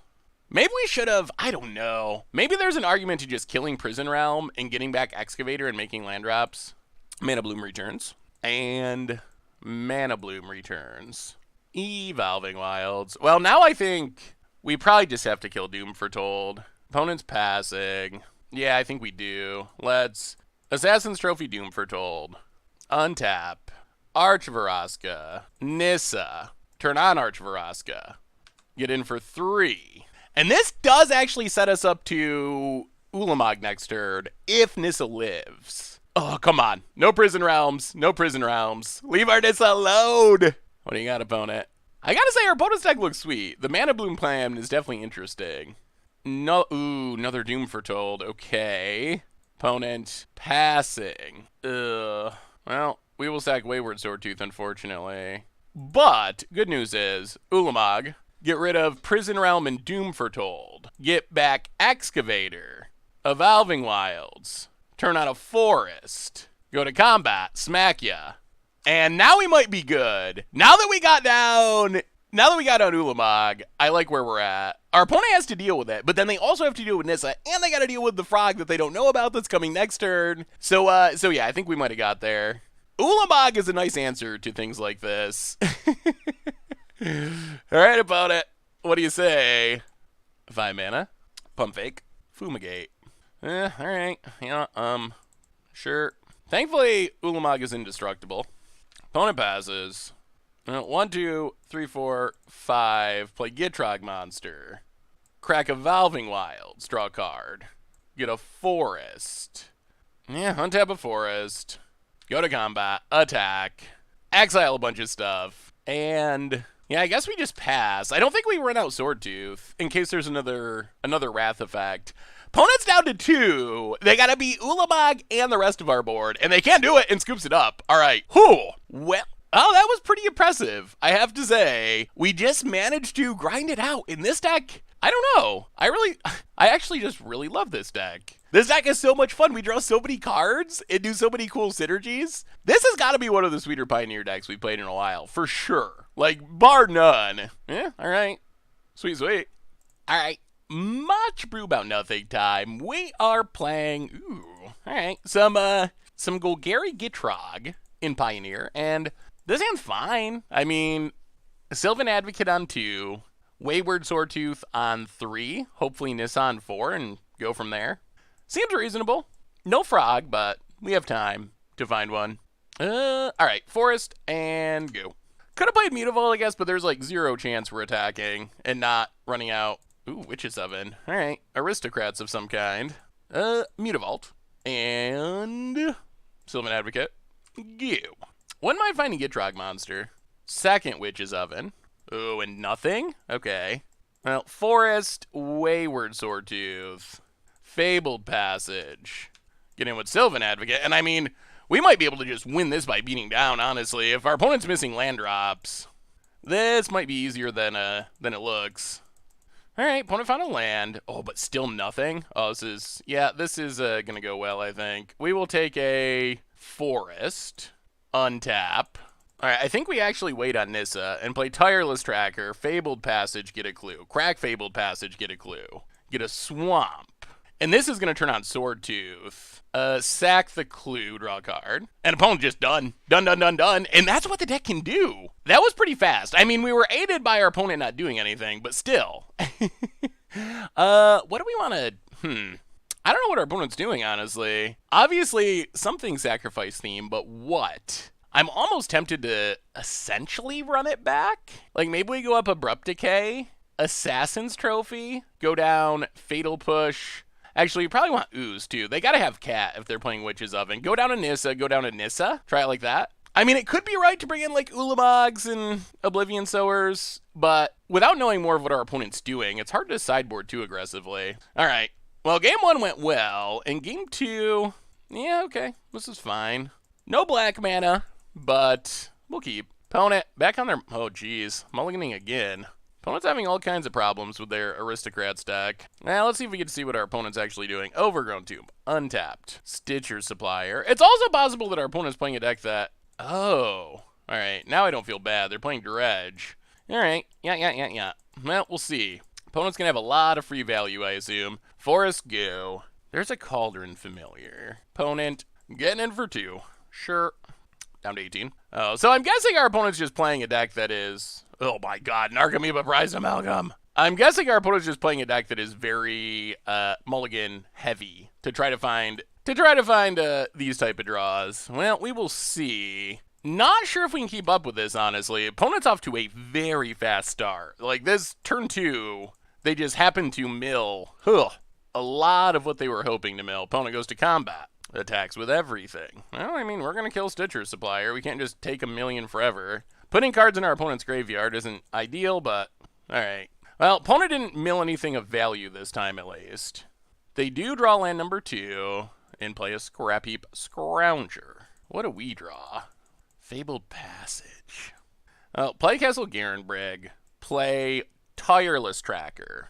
S1: Maybe we should have, I don't know. Maybe there's an argument to just killing Prison Realm and getting back Excavator and making land drops. Mana Bloom returns. And Mana Bloom returns. Evolving Wilds. Well, now I think we probably just have to kill Doom Foretold. Opponent's passing. Yeah, I think we do. Let's Assassin's Trophy Doom Foretold. Untap. Archivaraska. Nissa. Turn on Archivaraska. Get in for 3. And this does actually set us up to Ulamog next turn if Nissa lives. Oh, come on. No Prison Realms. No Prison Realms. Leave our Nissa alone. What do you got, opponent? I gotta say, our opponent's deck looks sweet. The Mana Bloom plan is definitely interesting. No, ooh, another Doom Foretold. Okay. Opponent passing. Well, we will sack Wayward Swordtooth, unfortunately. But, good news is, Ulamog, get rid of Prison Realm and Doom Foretold. Get back Excavator. Evolving Wilds. Turn on a Forest. Go to combat. Smack ya. And now we might be good. Now that we got down Ulamog, I like where we're at. Our opponent has to deal with it, but then they also have to deal with Nissa, and they got to deal with the frog that they don't know about that's coming next turn. So yeah, I think we might have got there. Ulamog is a nice answer to things like this. All right, opponent. What do you say? 5 mana. Pump Fake. Fumigate. All right. Yeah, sure. Thankfully, Ulamog is indestructible. Opponent passes. 1, 2, 3, 4, 5. Play Gitrog Monster. Crack Evolving Wilds. Draw a card. Get a Forest. Yeah, untap a Forest. Go to combat. Attack. Exile a bunch of stuff. And yeah, I guess we just pass. I don't think we run out Swordtooth in case there's another Wrath effect. Opponent's down to 2. They gotta beat Ulamog and the rest of our board, and they can't do it and scoops it up. All right. Whew. Well, oh, that was pretty impressive, I have to say. We just managed to grind it out in this deck. I don't know. I actually just really love this deck. This deck is so much fun. We draw so many cards and do so many cool synergies. This has got to be one of the sweeter Pioneer decks we've played in a while, for sure. Like, bar none. Yeah, all right. Sweet, sweet. All right. Much brew about nothing time. We are playing, ooh, all right, some Golgari Gitrog in Pioneer, and this hand's fine. I mean, Sylvan Advocate on 2, Wayward Swordtooth on 3, hopefully Nissa on 4, and go from there. Seems reasonable. No frog, but we have time to find one. All right, Forest and go. Could have played Mutavault, I guess, but there's like 0 chance we're attacking and not running out. Ooh, Witch's Oven. All right, aristocrats of some kind. Mutavault and Sylvan Advocate. Go. Wouldn't mind finding Gitrog Monster. Second Witch's Oven. Oh, and nothing? Okay. Well, Forest, Wayward Swordtooth, Fabled Passage. Get in with Sylvan Advocate. And I mean, we might be able to just win this by beating down, honestly. If our opponent's missing land drops, this might be easier than it looks. All right, opponent found a land. Oh, but still nothing. Oh, this is gonna go well, I think. We will take a forest, untap. All right, I think we actually wait on Nissa and play Tireless Tracker, Fabled Passage, get a clue. Crack Fabled Passage, get a clue. Get a swamp. And this is going to turn on Sword Tooth. Sack the clue, draw a card. And opponent just done. Done. And that's what the deck can do. That was pretty fast. I mean, we were aided by our opponent not doing anything, but still. What do we want to... I don't know what our opponent's doing, honestly. Obviously, something sacrifice theme, but what? I'm almost tempted to essentially run it back. Like, maybe we go up Abrupt Decay, Assassin's Trophy, go down Fatal Push. Actually, you probably want Ooze, too. They gotta have Cat if they're playing Witch's Oven. Go down to Nissa. Try it like that. I mean, it could be right to bring in, like, Ulamogs and Oblivion Sowers, but without knowing more of what our opponent's doing, it's hard to sideboard too aggressively. All right. Well, game 1 went well, and game 2, yeah, okay. This is fine. No black mana, but we'll keep. Opponent, back on their... Oh, geez. Mulliganing again. Opponent's having all kinds of problems with their Aristocrats deck. Now, let's see if we get to see what our opponent's actually doing. Overgrown Tomb. Untapped. Stitcher Supplier. It's also possible that our opponent's playing a deck that... Oh. Alright, now I don't feel bad. They're playing Dredge. Alright. Yeah. Well, we'll see. Opponent's gonna have a lot of free value, I assume. Forest, go. There's a Cauldron Familiar. Opponent, getting in for 2. Sure. Down to 18. Oh, so I'm guessing our opponent's just playing a deck that is... Oh my god, Narcomoeba Prized Amalgam. I'm guessing our opponent's just playing a deck that is very mulligan heavy to try to find these type of draws. Well, we will see. Not sure if we can keep up with this, honestly. Opponent's off to a very fast start. Like this turn 2, they just happen to mill a lot of what they were hoping to mill. Opponent goes to combat. Attacks with everything. Well, I mean, we're going to kill Stitcher Supplier. We can't just take a million forever. Putting cards in our opponent's graveyard isn't ideal, but alright. Well, opponent didn't mill anything of value this time, at least. They do draw land number 2 and play a Scrap Heap Scrounger. What do we draw? Fabled Passage. Play Castle Garenbrig. Play Tireless Tracker.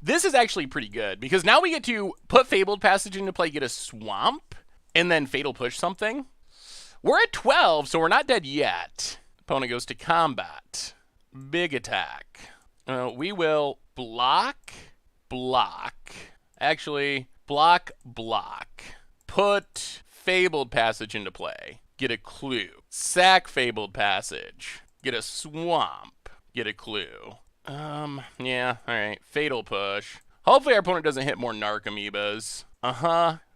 S1: This is actually pretty good, because now we get to put Fabled Passage into play, get a Swamp, and then Fatal Push something. We're at 12, so we're not dead yet. Opponent goes to combat. Big attack. We will block. Actually, block. Put Fabled Passage into play. Get a clue. Sack Fabled Passage. Get a swamp. Get a clue. Yeah, alright. Fatal Push. Hopefully our opponent doesn't hit more Narcomoebas.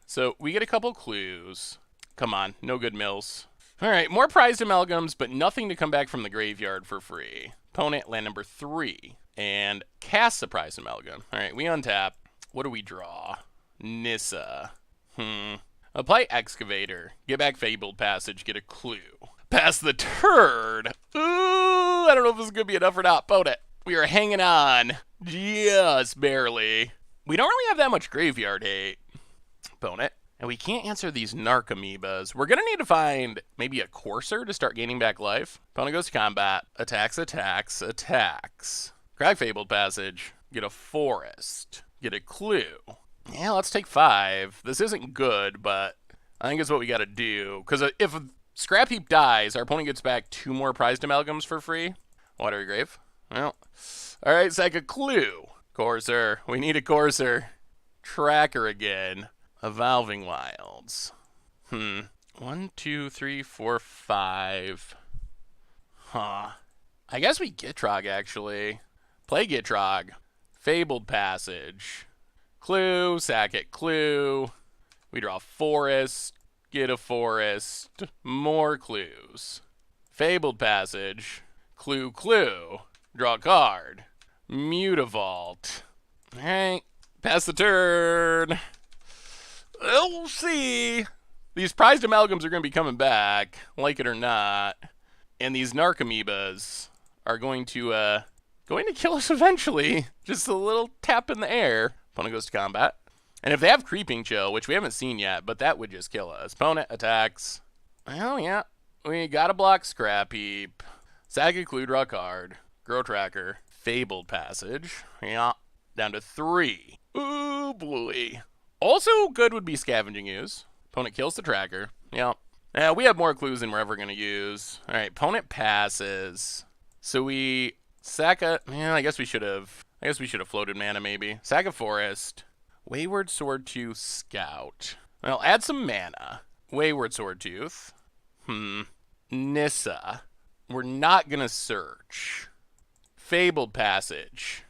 S1: So we get a couple clues. Come on, no good mills. Alright, more prized amalgams, but nothing to come back from the graveyard for free. Opponent, land number 3. And cast the prized amalgam. Alright, we untap. What do we draw? Nissa. Apply Excavator. Get back Fabled Passage, get a clue. Pass the turn. Ooh, I don't know if this is going to be enough or not. Opponent. We are hanging on. Just barely. We don't really have that much graveyard hate. Opponent. And we can't answer these Narcomoebas. We're going to need to find maybe a Courser to start gaining back life. Opponent goes to combat. Attacks. Crack Fabled Passage. Get a forest. Get a clue. Yeah, let's take 5. This isn't good, but I think it's what we got to do. Because if Scrap Heap dies, our opponent gets back 2 more prized amalgams for free. Watery Grave. Well, alright, sack a clue. Courser. We need a Courser. Tracker again. Evolving Wilds. 1, 2, 3, 4, 5. I guess we Gitrog, actually. Play Gitrog. Fabled Passage. Clue. Sack it. Clue. We draw Forest. Get a Forest. More clues. Fabled Passage. Clue. Draw a card. Mutavault. Alright. Pass the turn. We'll see. These prized amalgams are going to be coming back, like it or not. And these Narcomoebas are going to kill us eventually. Just a little tap in the air. Opponent goes to combat. And if they have Creeping Chill, which we haven't seen yet, but that would just kill us. Opponent attacks. Oh, yeah. We gotta block Scrap Heap. Sack a clue, draw a card. Grow Tracker. Fabled Passage. Yeah. Down to 3. Ooh, boy. Also good would be Scavenging Ooze. Opponent kills the tracker. Yep. Yeah, we have more clues than we're ever going to use. All right, opponent passes. So we sack a... Yeah, I guess we should have floated mana, maybe. Sack a forest. Wayward Swordtooth Scout. Well, add some mana. Wayward Swordtooth. Nissa. We're not going to search. Fabled Passage.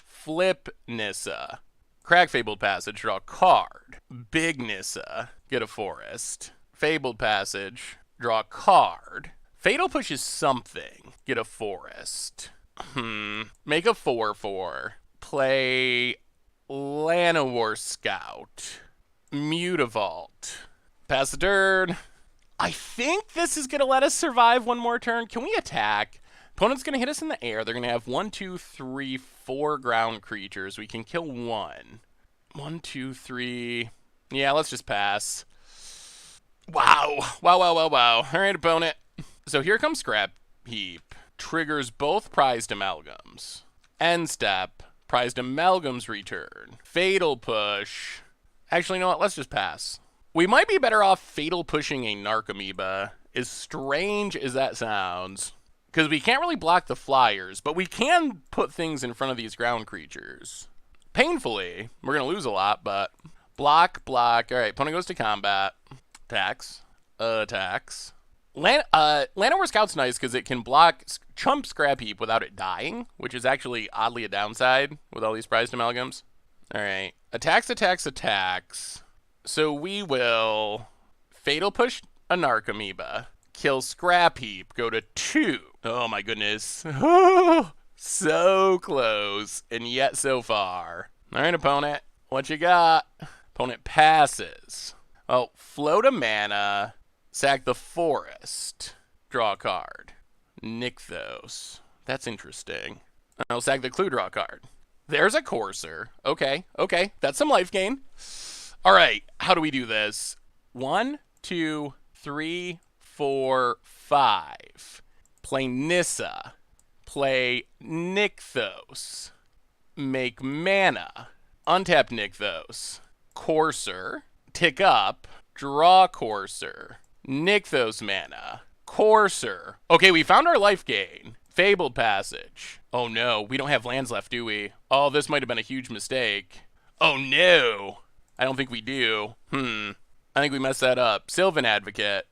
S1: Flip Nissa. Crack Fabled Passage, draw a card. Big Nissa, get a forest. Fabled Passage, draw a card. Fatal Push is something, get a forest. Make a 4/4. Play Llanowar Scout. Mutavault. Pass the turn. I think this is going to let us survive one more turn. Can we attack? Opponent's going to hit us in the air. They're going to have 1, 2, 3, 4 ground creatures. We can kill 1. 1, 2, 3. Yeah, let's just pass. Wow. Wow. All right, opponent. So here comes Scrap Heap. Triggers both Prized Amalgams. End step. Prized Amalgams return. Fatal Push. Actually, you know what? Let's just pass. We might be better off Fatal Pushing a Narcomoeba, as strange as that sounds. Because we can't really block the flyers, but we can put things in front of these ground creatures. Painfully. We're going to lose a lot, but... Block. All right, opponent goes to combat. Attacks. Llanowar Scout's nice because it can block Chump Scrap Heap without it dying, which is actually oddly a downside with all these Prized Amalgams. All right. Attacks. So we will Fatal Push a Narcomoeba. Kill Scrap Heap. Go to 2. Oh my goodness. So close, and yet so far. All right, opponent. What you got? Opponent passes. Oh, float a mana. Sack the forest. Draw a card. Nykthos. That's interesting. I'll sack the clue, draw a card. There's a Courser. Okay. That's some life gain. All right, how do we do this? 1, 2, 3, 4, 5. Play Nissa. Play Nykthos. Make mana. Untap Nykthos. Courser. Tick up. Draw Courser. Nykthos mana. Courser. Okay, we found our life gain. Fabled Passage. Oh no, we don't have lands left, do we? Oh, this might have been a huge mistake. Oh no. I don't think we do. I think we messed that up. Sylvan Advocate.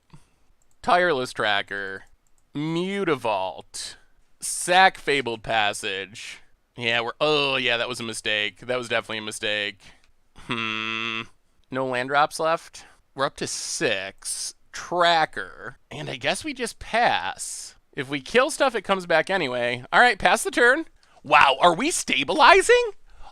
S1: Tireless Tracker. Mutavault. Sack Fabled Passage. Yeah, oh yeah, that was a mistake. That was definitely a mistake. No land drops left. We're up to 6. Tracker. And I guess we just pass. If we kill stuff, it comes back anyway. All right, pass the turn. Wow, are we stabilizing?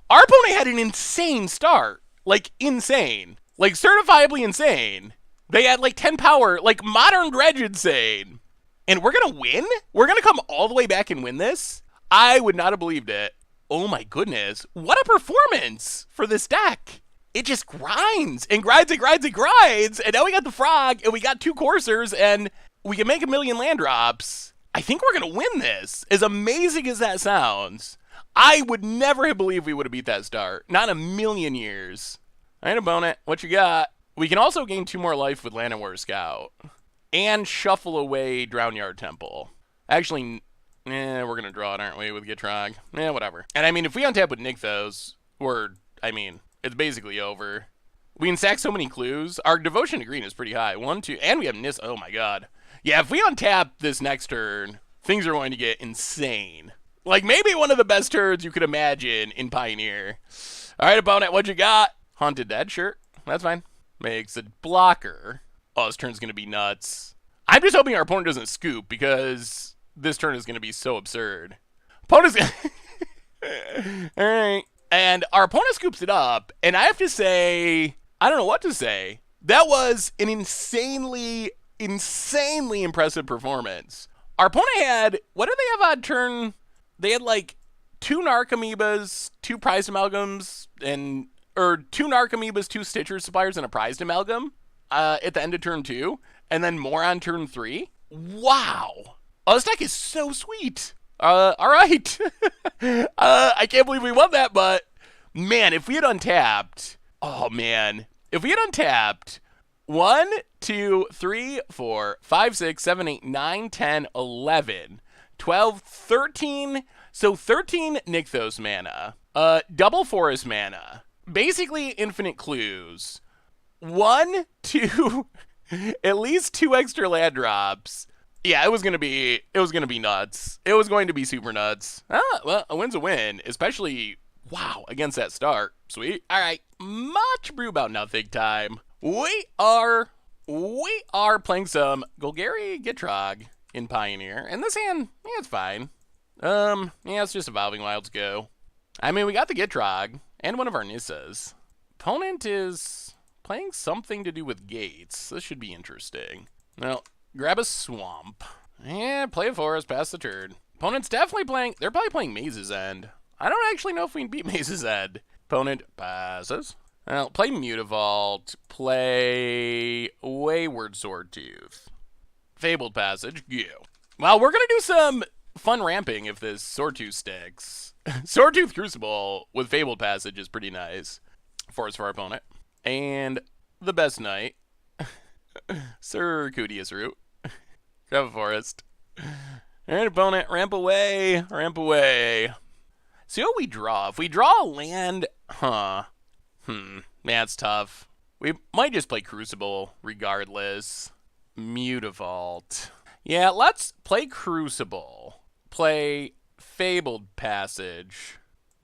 S1: Our opponent had an insane start. Like, insane. Like, certifiably insane. They had, like, 10 power. Like, Modern Dredge insane. And we're going to win? We're going to come all the way back and win this? I would not have believed it. Oh, my goodness. What a performance for this deck. It just grinds and grinds. And now we got the Frog, and we got 2 Coursers, and we can make 1,000,000 land drops. I think we're going to win this. As amazing as that sounds, I would never have believed we would have beat that start. Not in a million years. All right, opponent, what you got? We can also gain 2 more life with Llanowar Scout. And shuffle away Drownyard Temple. Actually, we're going to draw it, aren't we, with Gitrog? Whatever. And I mean, if we untap with Nykthos, it's basically over. We can sack so many clues. Our devotion to green is pretty high. 1, 2, and we have Nis. Oh my god. Yeah, if we untap this next turn, things are going to get insane. Like, maybe one of the best turns you could imagine in Pioneer. All right, opponent, what you got? Haunted Dead, sure. That's fine. Makes a blocker. Oh, this turn's going to be nuts. I'm just hoping our opponent doesn't scoop, because this turn is going to be so absurd. Opponent's All right. And our opponent scoops it up, and I have to say, I don't know what to say. That was an insanely impressive performance. Our opponent had, what did they have on turn? They had like 2 Narcomoebas, 2 Prized Amalgams, or 2 Narcomoebas, 2 Stitcher Suppliers, and a Prized Amalgam at the end of turn 2, and then more on turn 3. Wow. Oh, this deck is so sweet. All right. I can't believe we won that, but Man, if we had untapped... Oh, man. If we had untapped 1, 2, 3, 4, 5, 6, 7, 8, 9, 10, 11, 12, 13... So 13 Nykthos mana. Double Forest mana. Basically infinite clues. 1, 2... At least 2 extra land drops. Yeah, it was gonna be nuts. It was going to be super nuts. Well, a win's a win, especially, wow, against that start. Sweet. All right, much brew about nothing time. We are playing some Golgari Gitrog in Pioneer, and this hand, yeah, it's fine. Yeah, it's just Evolving Wilds go. I mean, we got the Gitrog and one of our Nissas. Opponent is playing something to do with gates. This should be interesting. Well, grab a swamp. And play a forest, pass the turn. Opponent's definitely playing... They're probably playing Maze's End. I don't actually know if we can beat Maze's End. Opponent passes. Well, play Mutavault. Play Wayward Swordtooth. Fabled Passage. Go. Well, we're going to do some fun ramping if this Swordtooth sticks. Swordtooth Crucible with Fabled Passage is pretty nice. Forest for our opponent. And the best knight. Sir Cudius Root. Grab a forest. And opponent, ramp away, ramp away. See what we draw. If we draw a land, man, it's tough. We might just play Crucible regardless. Mutavault. Yeah, let's play Crucible. Play Fabled Passage.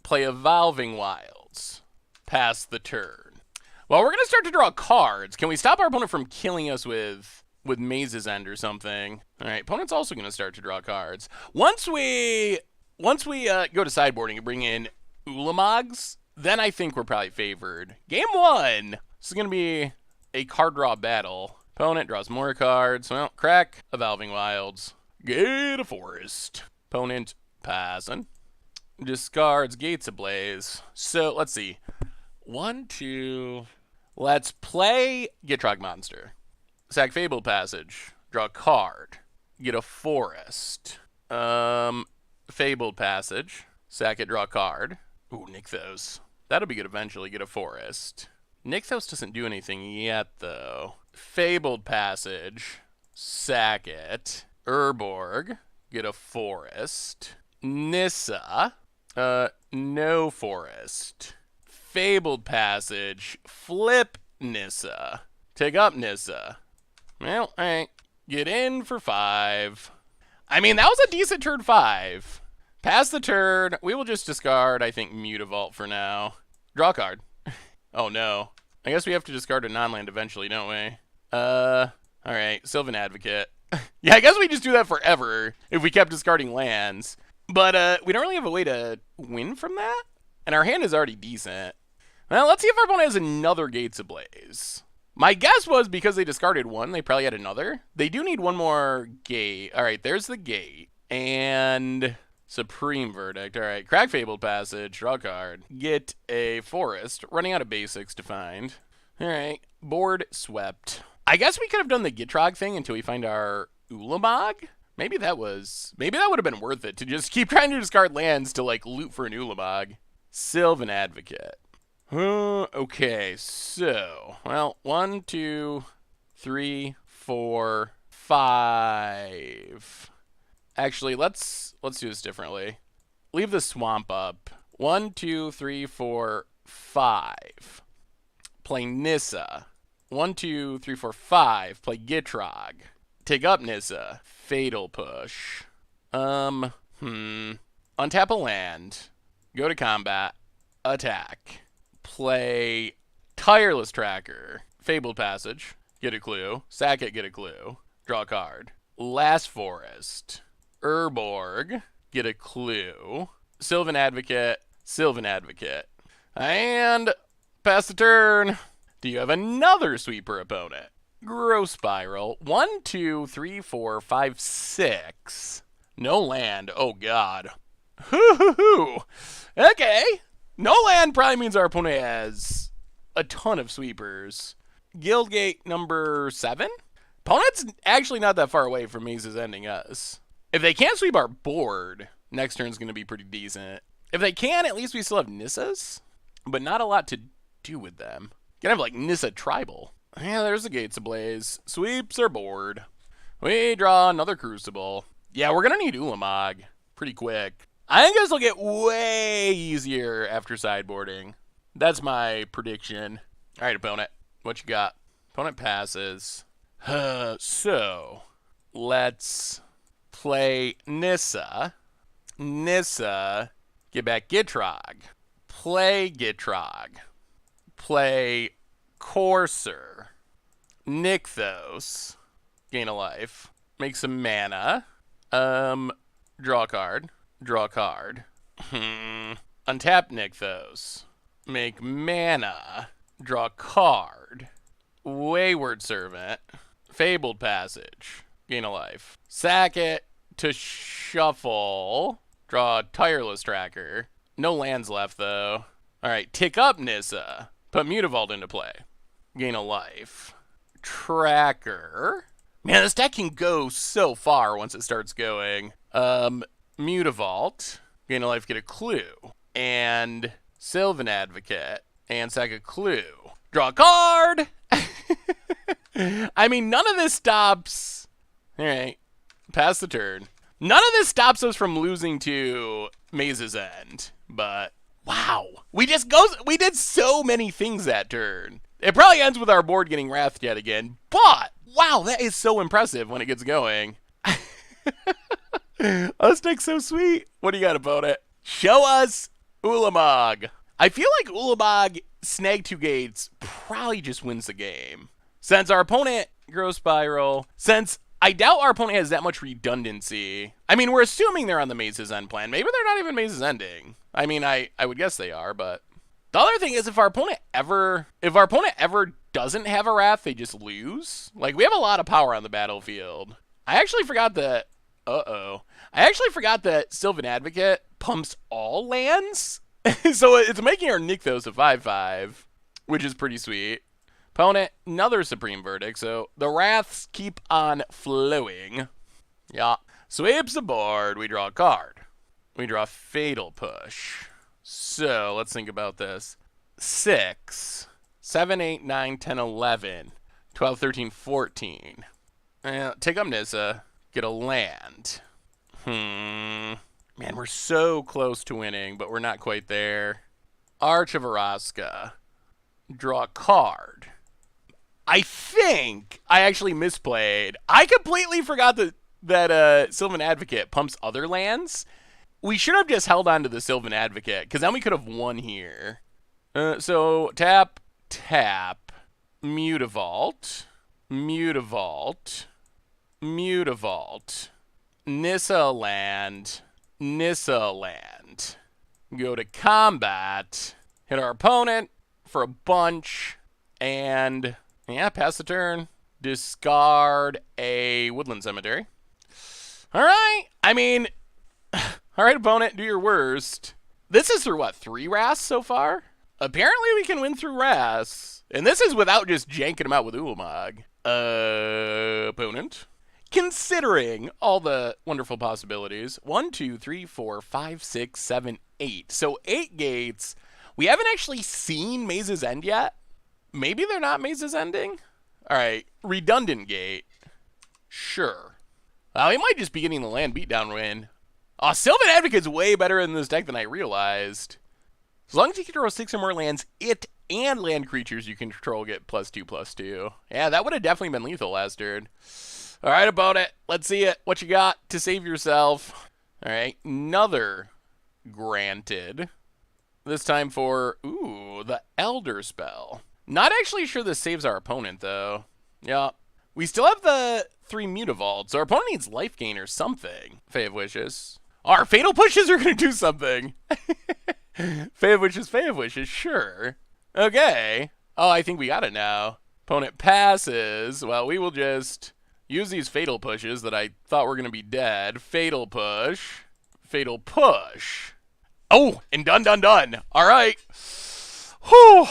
S1: Play Evolving Wilds. Pass the turn. Well, we're going to start to draw cards. Can we stop our opponent from killing us with Maze's End or something? All right, opponent's also going to start to draw cards. Once we go to sideboarding and bring in Ulamogs, then I think we're probably favored. Game 1. This is going to be a card draw battle. Opponent draws more cards. Well, crack Evolving Wilds. Get a forest. Opponent passing. Discards Gates Ablaze. So, let's see. 1, 2... Let's play Gitrog Monster. Sack Fabled Passage. Draw a card. Get a forest. Fabled Passage. Sack it, draw a card. Ooh, Nykthos. That'll be good eventually. Get a forest. Nykthos doesn't do anything yet, though. Fabled Passage. Sack it. Urborg. Get a forest. Nissa. No forest. Fabled Passage, flip Nissa. Take up Nissa. Well, alright. Get in for 5. I mean, that was a decent turn 5. Pass the turn. We will just discard, I think, Mutavault for now. Draw a card. Oh, no. I guess we have to discard a non-land eventually, don't we? Alright. Sylvan Advocate. Yeah, I guess we just do that forever if we kept discarding lands. But, we don't really have a way to win from that. And our hand is already decent. Well, let's see if our opponent has another Gates Ablaze. My guess was because they discarded one, they probably had another. They do need one more gate. All right, there's the gate. And Supreme Verdict. All right, crack Fabled Passage, draw a card. Get a forest. Running out of basics to find. All right, board swept. I guess we could have done the Gitrog thing until we find our Ulamog. Maybe that would have been worth it to just keep trying to discard lands to like loot for an Ulamog. Sylvan Advocate. Okay, so, well, 1, 2, 3, 4, 5. Actually, let's do this differently. Leave the swamp up. 1, 2, 3, 4, 5. Play Nissa. 1, 2, 3, 4, 5. Play Gitrog. Take up Nissa. Fatal Push. Untap a land. Go to combat. Attack. Play Tireless Tracker. Fabled Passage. Get a clue. Sack it, get a clue. Draw a card. Last Forest. Urborg. Get a clue. Sylvan Advocate. Sylvan Advocate. And pass the turn. Do you have another sweeper opponent? Growth Spiral. 1, 2, 3, 4, 5, 6. No land. Oh, God. Hoo-hoo-hoo. Okay. No land probably means our opponent has a ton of sweepers. Guildgate number 7? Opponent's actually not that far away from Maze's ending us. If they can't sweep our board, next turn's going to be pretty decent. If they can, at least we still have Nissas. but not a lot to do with them. Gonna have like Nissa Tribal. Yeah, there's the Gates Ablaze. Sweeps are bored. We draw another Crucible. Yeah, we're gonna need Ulamog pretty quick. I think this will get way easier after sideboarding. That's my prediction. All right, opponent. What you got? Opponent passes. So, let's play Nissa. Nissa. Get back Gitrog. Play Gitrog. Play Courser. Nykthos. Gain a life. Make some mana. Draw a card. Draw a card. Untap Nykthos. Make mana. Draw a card. Wayward Servant. Fabled Passage. Gain a life. Sack it to shuffle. Draw a Tireless Tracker. No lands left, though. Alright, tick up Nissa. Put Mutavault into play. Gain a life. Tracker. Man, this deck can go so far once it starts going. Mutavault. Gain a life, get a clue. And Sylvan Advocate. And sack a clue. Draw a card! I mean, none of this stops... Alright, pass the turn. None of this stops us from losing to Maze's End. But, wow. We did so many things that turn. It probably ends with our board getting wrathed yet again. But, wow, that is so impressive when it gets going. This deck's so sweet. What do you got about it? Show us Ulamog. I feel like Ulamog snag 2 gates probably just wins the game. Since our opponent grows Spiral, since I doubt our opponent has that much redundancy. I mean, we're assuming they're on the Maze's End plan. Maybe they're not even Maze's Ending. I mean, I would guess they are, but... The other thing is if our opponent ever doesn't have a Wrath, they just lose. Like, we have a lot of power on the battlefield. I actually forgot that... I actually forgot that Sylvan Advocate pumps all lands. So it's making our Nykthos a 5/5, which is pretty sweet. Opponent, another Supreme Verdict, so the Wraths keep on flowing. Yeah. Sweeps the board, we draw a card. We draw Fatal Push. So, let's think about this. 6, 7, 8, 9, 10, 11, 12, 13, 14. Take up Nissa, get a land. Man, we're so close to winning, but we're not quite there. Arch of Araska. Draw a card. I think I actually misplayed. I completely forgot that Sylvan Advocate pumps other lands. We should have just held on to the Sylvan Advocate, because then we could have won here. So, tap, Mutavault, Mutavault, Mutavault, Nissa land, Nissa land. Go to combat, hit our opponent for a bunch, and yeah, pass the turn. Discard a Woodland Cemetery. Alright, I mean, alright opponent, do your worst. This is through what, 3 Wraths so far? Apparently we can win through Wraths. And this is without just janking them out with Ulamog. Opponent. Considering all the wonderful possibilities. 1, 2, 3, 4, 5, 6, 7, 8. So 8 gates. We haven't actually seen Maze's End yet. Maybe they're not Maze's Ending? Alright, redundant gate. Sure. Well, he might just be getting the land beatdown win. Oh, Sylvan Advocate's way better in this deck than I realized. As long as you control 6 or more lands, it and land creatures you control get +2/+2. Yeah, that would have definitely been lethal last turn. Alright, opponent, let's see it. What you got to save yourself? Alright, another granted. This time for, ooh, the Elder Spell. Not actually sure this saves our opponent, though. Yeah. We still have the 3 Mutavaults, so our opponent needs life gain or something. Fae of Wishes. Our Fatal Pushes are going to do something. Fae of Wishes, sure. Okay. Oh, I think we got it now. Opponent passes. Well, we will just use these Fatal Pushes that I thought were going to be dead. Fatal Push. Fatal Push. Oh, and done. All right. Whew.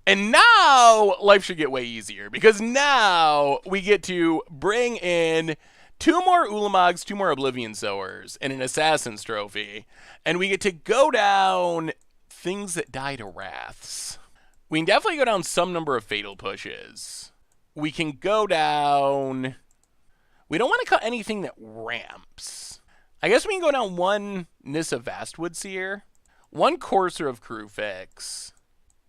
S1: And now life should get way easier because now we get to bring in 2 more Ulamogs, 2 more Oblivion Sowers, and an Assassin's Trophy. And we get to go down things that die to wraths. We can definitely go down some number of fatal pushes. We can go down... We don't want to cut anything that ramps. I guess we can go down one Nissa Vastwood Seer, one Courser of Crewfix,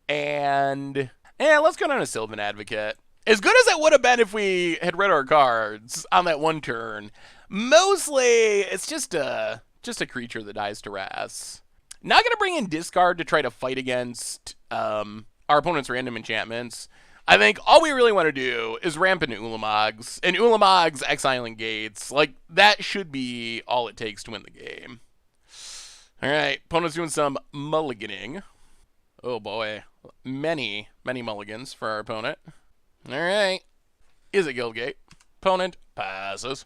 S1: and... let's go down a Sylvan Advocate. As good as it would have been if we had read our cards on that one turn, mostly it's just a creature that dies to wraths. Not going to bring in discard to try to fight against our opponent's random enchantments. I think all we really want to do is ramp into Ulamogs, and Ulamogs exiling gates. Like, that should be all it takes to win the game. Alright, opponent's doing some mulliganing. Oh boy, many mulligans for our opponent. Alright, is it Guildgate? Opponent passes.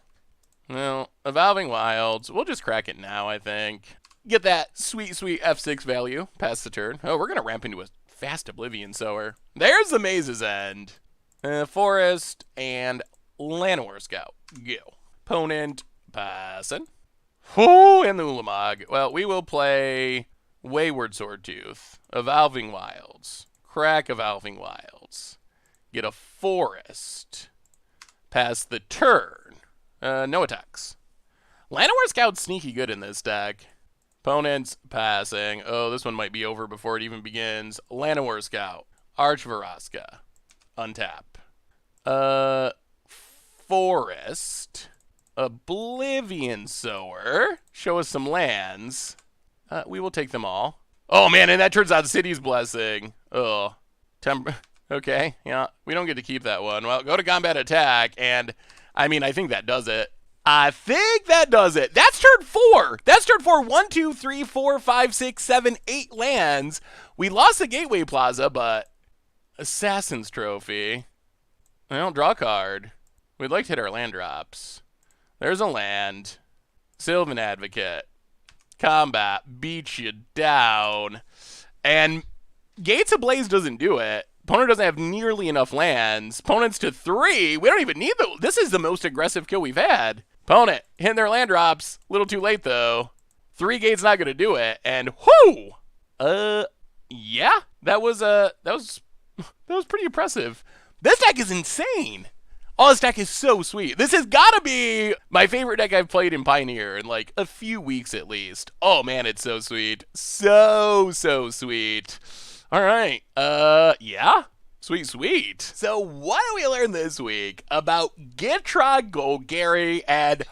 S1: Well, Evolving Wilds, we'll just crack it now, I think. Get that sweet F6 value past the turn. Oh, we're going to ramp into a fast Oblivion Sower. There's the Maze's End. Forest and Llanowar Scout. Go. Opponent passing. Whoo, and the Ulamog. Well, we will play Wayward Swordtooth. Evolving Wilds. Crack Evolving Wilds. Get a Forest. Pass the turn. No attacks. Llanowar Scout's sneaky good in this deck. Opponent's passing. Oh, this one might be over before it even begins. Llanowar Scout. Archvaraska. Untap. Forest. Oblivion Sower. Show us some lands. We will take them all. Oh, man, and that turns out City's Blessing. Oh. Okay, yeah, we don't get to keep that one. Well, go to combat attack, and, I mean, I think that does it. That's turn 4. That's turn 4. 1, 2, 3, 4, 5, 6, 7, 8 lands. We lost the Gateway Plaza, but Assassin's Trophy. Well, draw a card. We'd like to hit our land drops. There's a land. Sylvan Advocate. Combat. Beat you down. And Gates Ablaze doesn't do it. Opponent doesn't have nearly enough lands. Opponent's to 3. We don't even need this is the most aggressive kill we've had. Opponent hitting their land drops. A little too late though. 3 gates not gonna do it. And whoo! Yeah, that was pretty impressive. This deck is insane. Oh, this deck is so sweet. This has got to be my favorite deck I've played in Pioneer in like a few weeks at least. Oh man, it's so sweet. So sweet. All right. Yeah. Sweet. So what do we learn this week about Gitrog Golgari? And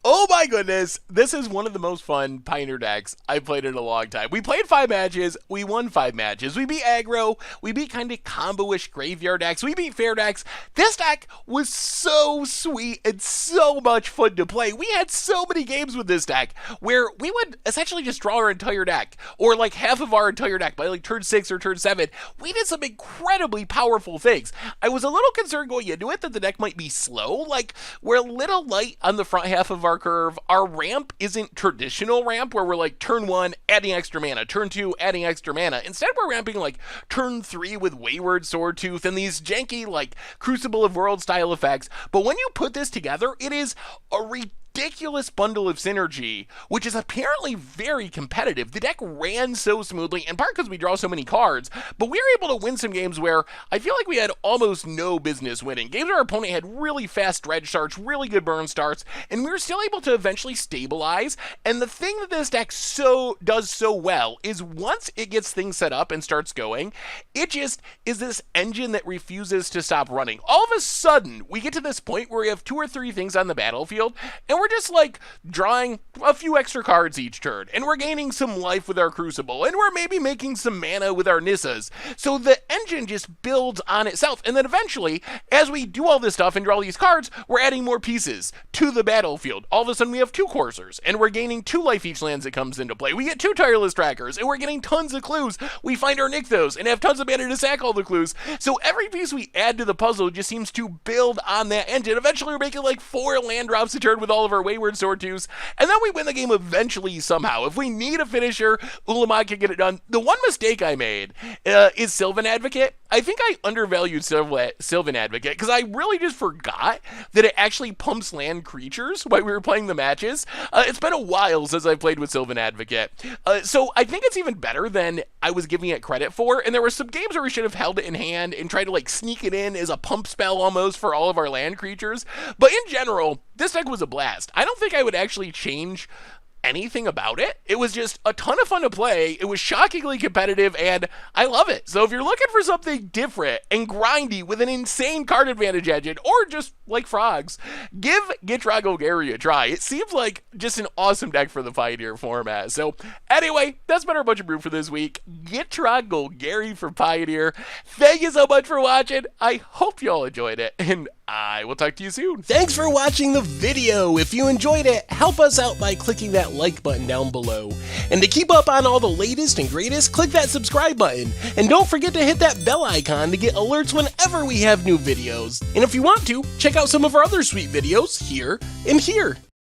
S1: oh my goodness, this is one of the most fun Pioneer decks I've played in a long time. We played 5 matches, we won 5 matches. We beat aggro, we beat kind of combo-ish graveyard decks, we beat fair decks. This deck was so sweet and so much fun to play. We had so many games with this deck where we would essentially just draw our entire deck, or like half of our entire deck by like turn 6 or turn 7. We did some incredibly powerful things. I was a little concerned going into it that the deck might be slow, like we're a little light on the front half of our curve. Our ramp isn't traditional ramp where we're like turn 1 adding extra mana, turn 2 adding extra mana. Instead we're ramping like turn 3 with Wayward Swordtooth and these janky like Crucible of Worlds style effects. But when you put this together, it is a ridiculous bundle of synergy, which is apparently very competitive. The deck ran so smoothly, in part because we draw so many cards, but we were able to win some games where I feel like we had almost no business winning. Games where our opponent had really fast dredge starts, really good burn starts, and we were still able to eventually stabilize. And the thing that this deck does so well is once it gets things set up and starts going, it just is this engine that refuses to stop running. All of a sudden, we get to this point where we have 2 or 3 things on the battlefield, and we're just like drawing a few extra cards each turn, and we're gaining some life with our Crucible, and we're maybe making some mana with our Nissas. So the engine just builds on itself, and then eventually, as we do all this stuff and draw these cards, we're adding more pieces to the battlefield. All of a sudden we have 2 coursers, and we're gaining 2 life each lands that comes into play. We get 2 tireless trackers, and we're getting tons of clues. We find our Nykthos, and have tons of mana to sack all the clues. So every piece we add to the puzzle just seems to build on that engine. Eventually we're making like 4 land drops a turn with all of of our Wayward Swortooths, and then we win the game eventually somehow. If we need a finisher, Ulamog can get it done. The one mistake I made is Sylvan Advocate. I think I undervalued Sylvan Advocate because I really just forgot that it actually pumps land creatures while we were playing the matches. It's been a while since I played with Sylvan Advocate. So I think it's even better than I was giving it credit for, and there were some games where we should have held it in hand and tried to like sneak it in as a pump spell almost for all of our land creatures. But in general, this deck was a blast. I don't think I would actually change anything about it. It was just a ton of fun to play. It was shockingly competitive, and I love it. So if you're looking for something different and grindy with an insane card advantage engine, or just like frogs, give Gitrog Golgari a try. It seems like just an awesome deck for the Pioneer format. So anyway, that's been our bunch of brew for this week. Gitrog Golgari for Pioneer. Thank you so much for watching. I hope you all enjoyed it, and I will talk to you soon.
S2: Thanks for watching the video. If you enjoyed it, help us out by clicking that like button down below. And to keep up on all the latest and greatest, click that subscribe button. And don't forget to hit that bell icon to get alerts whenever we have new videos. And if you want to, check out some of our other sweet videos here and here.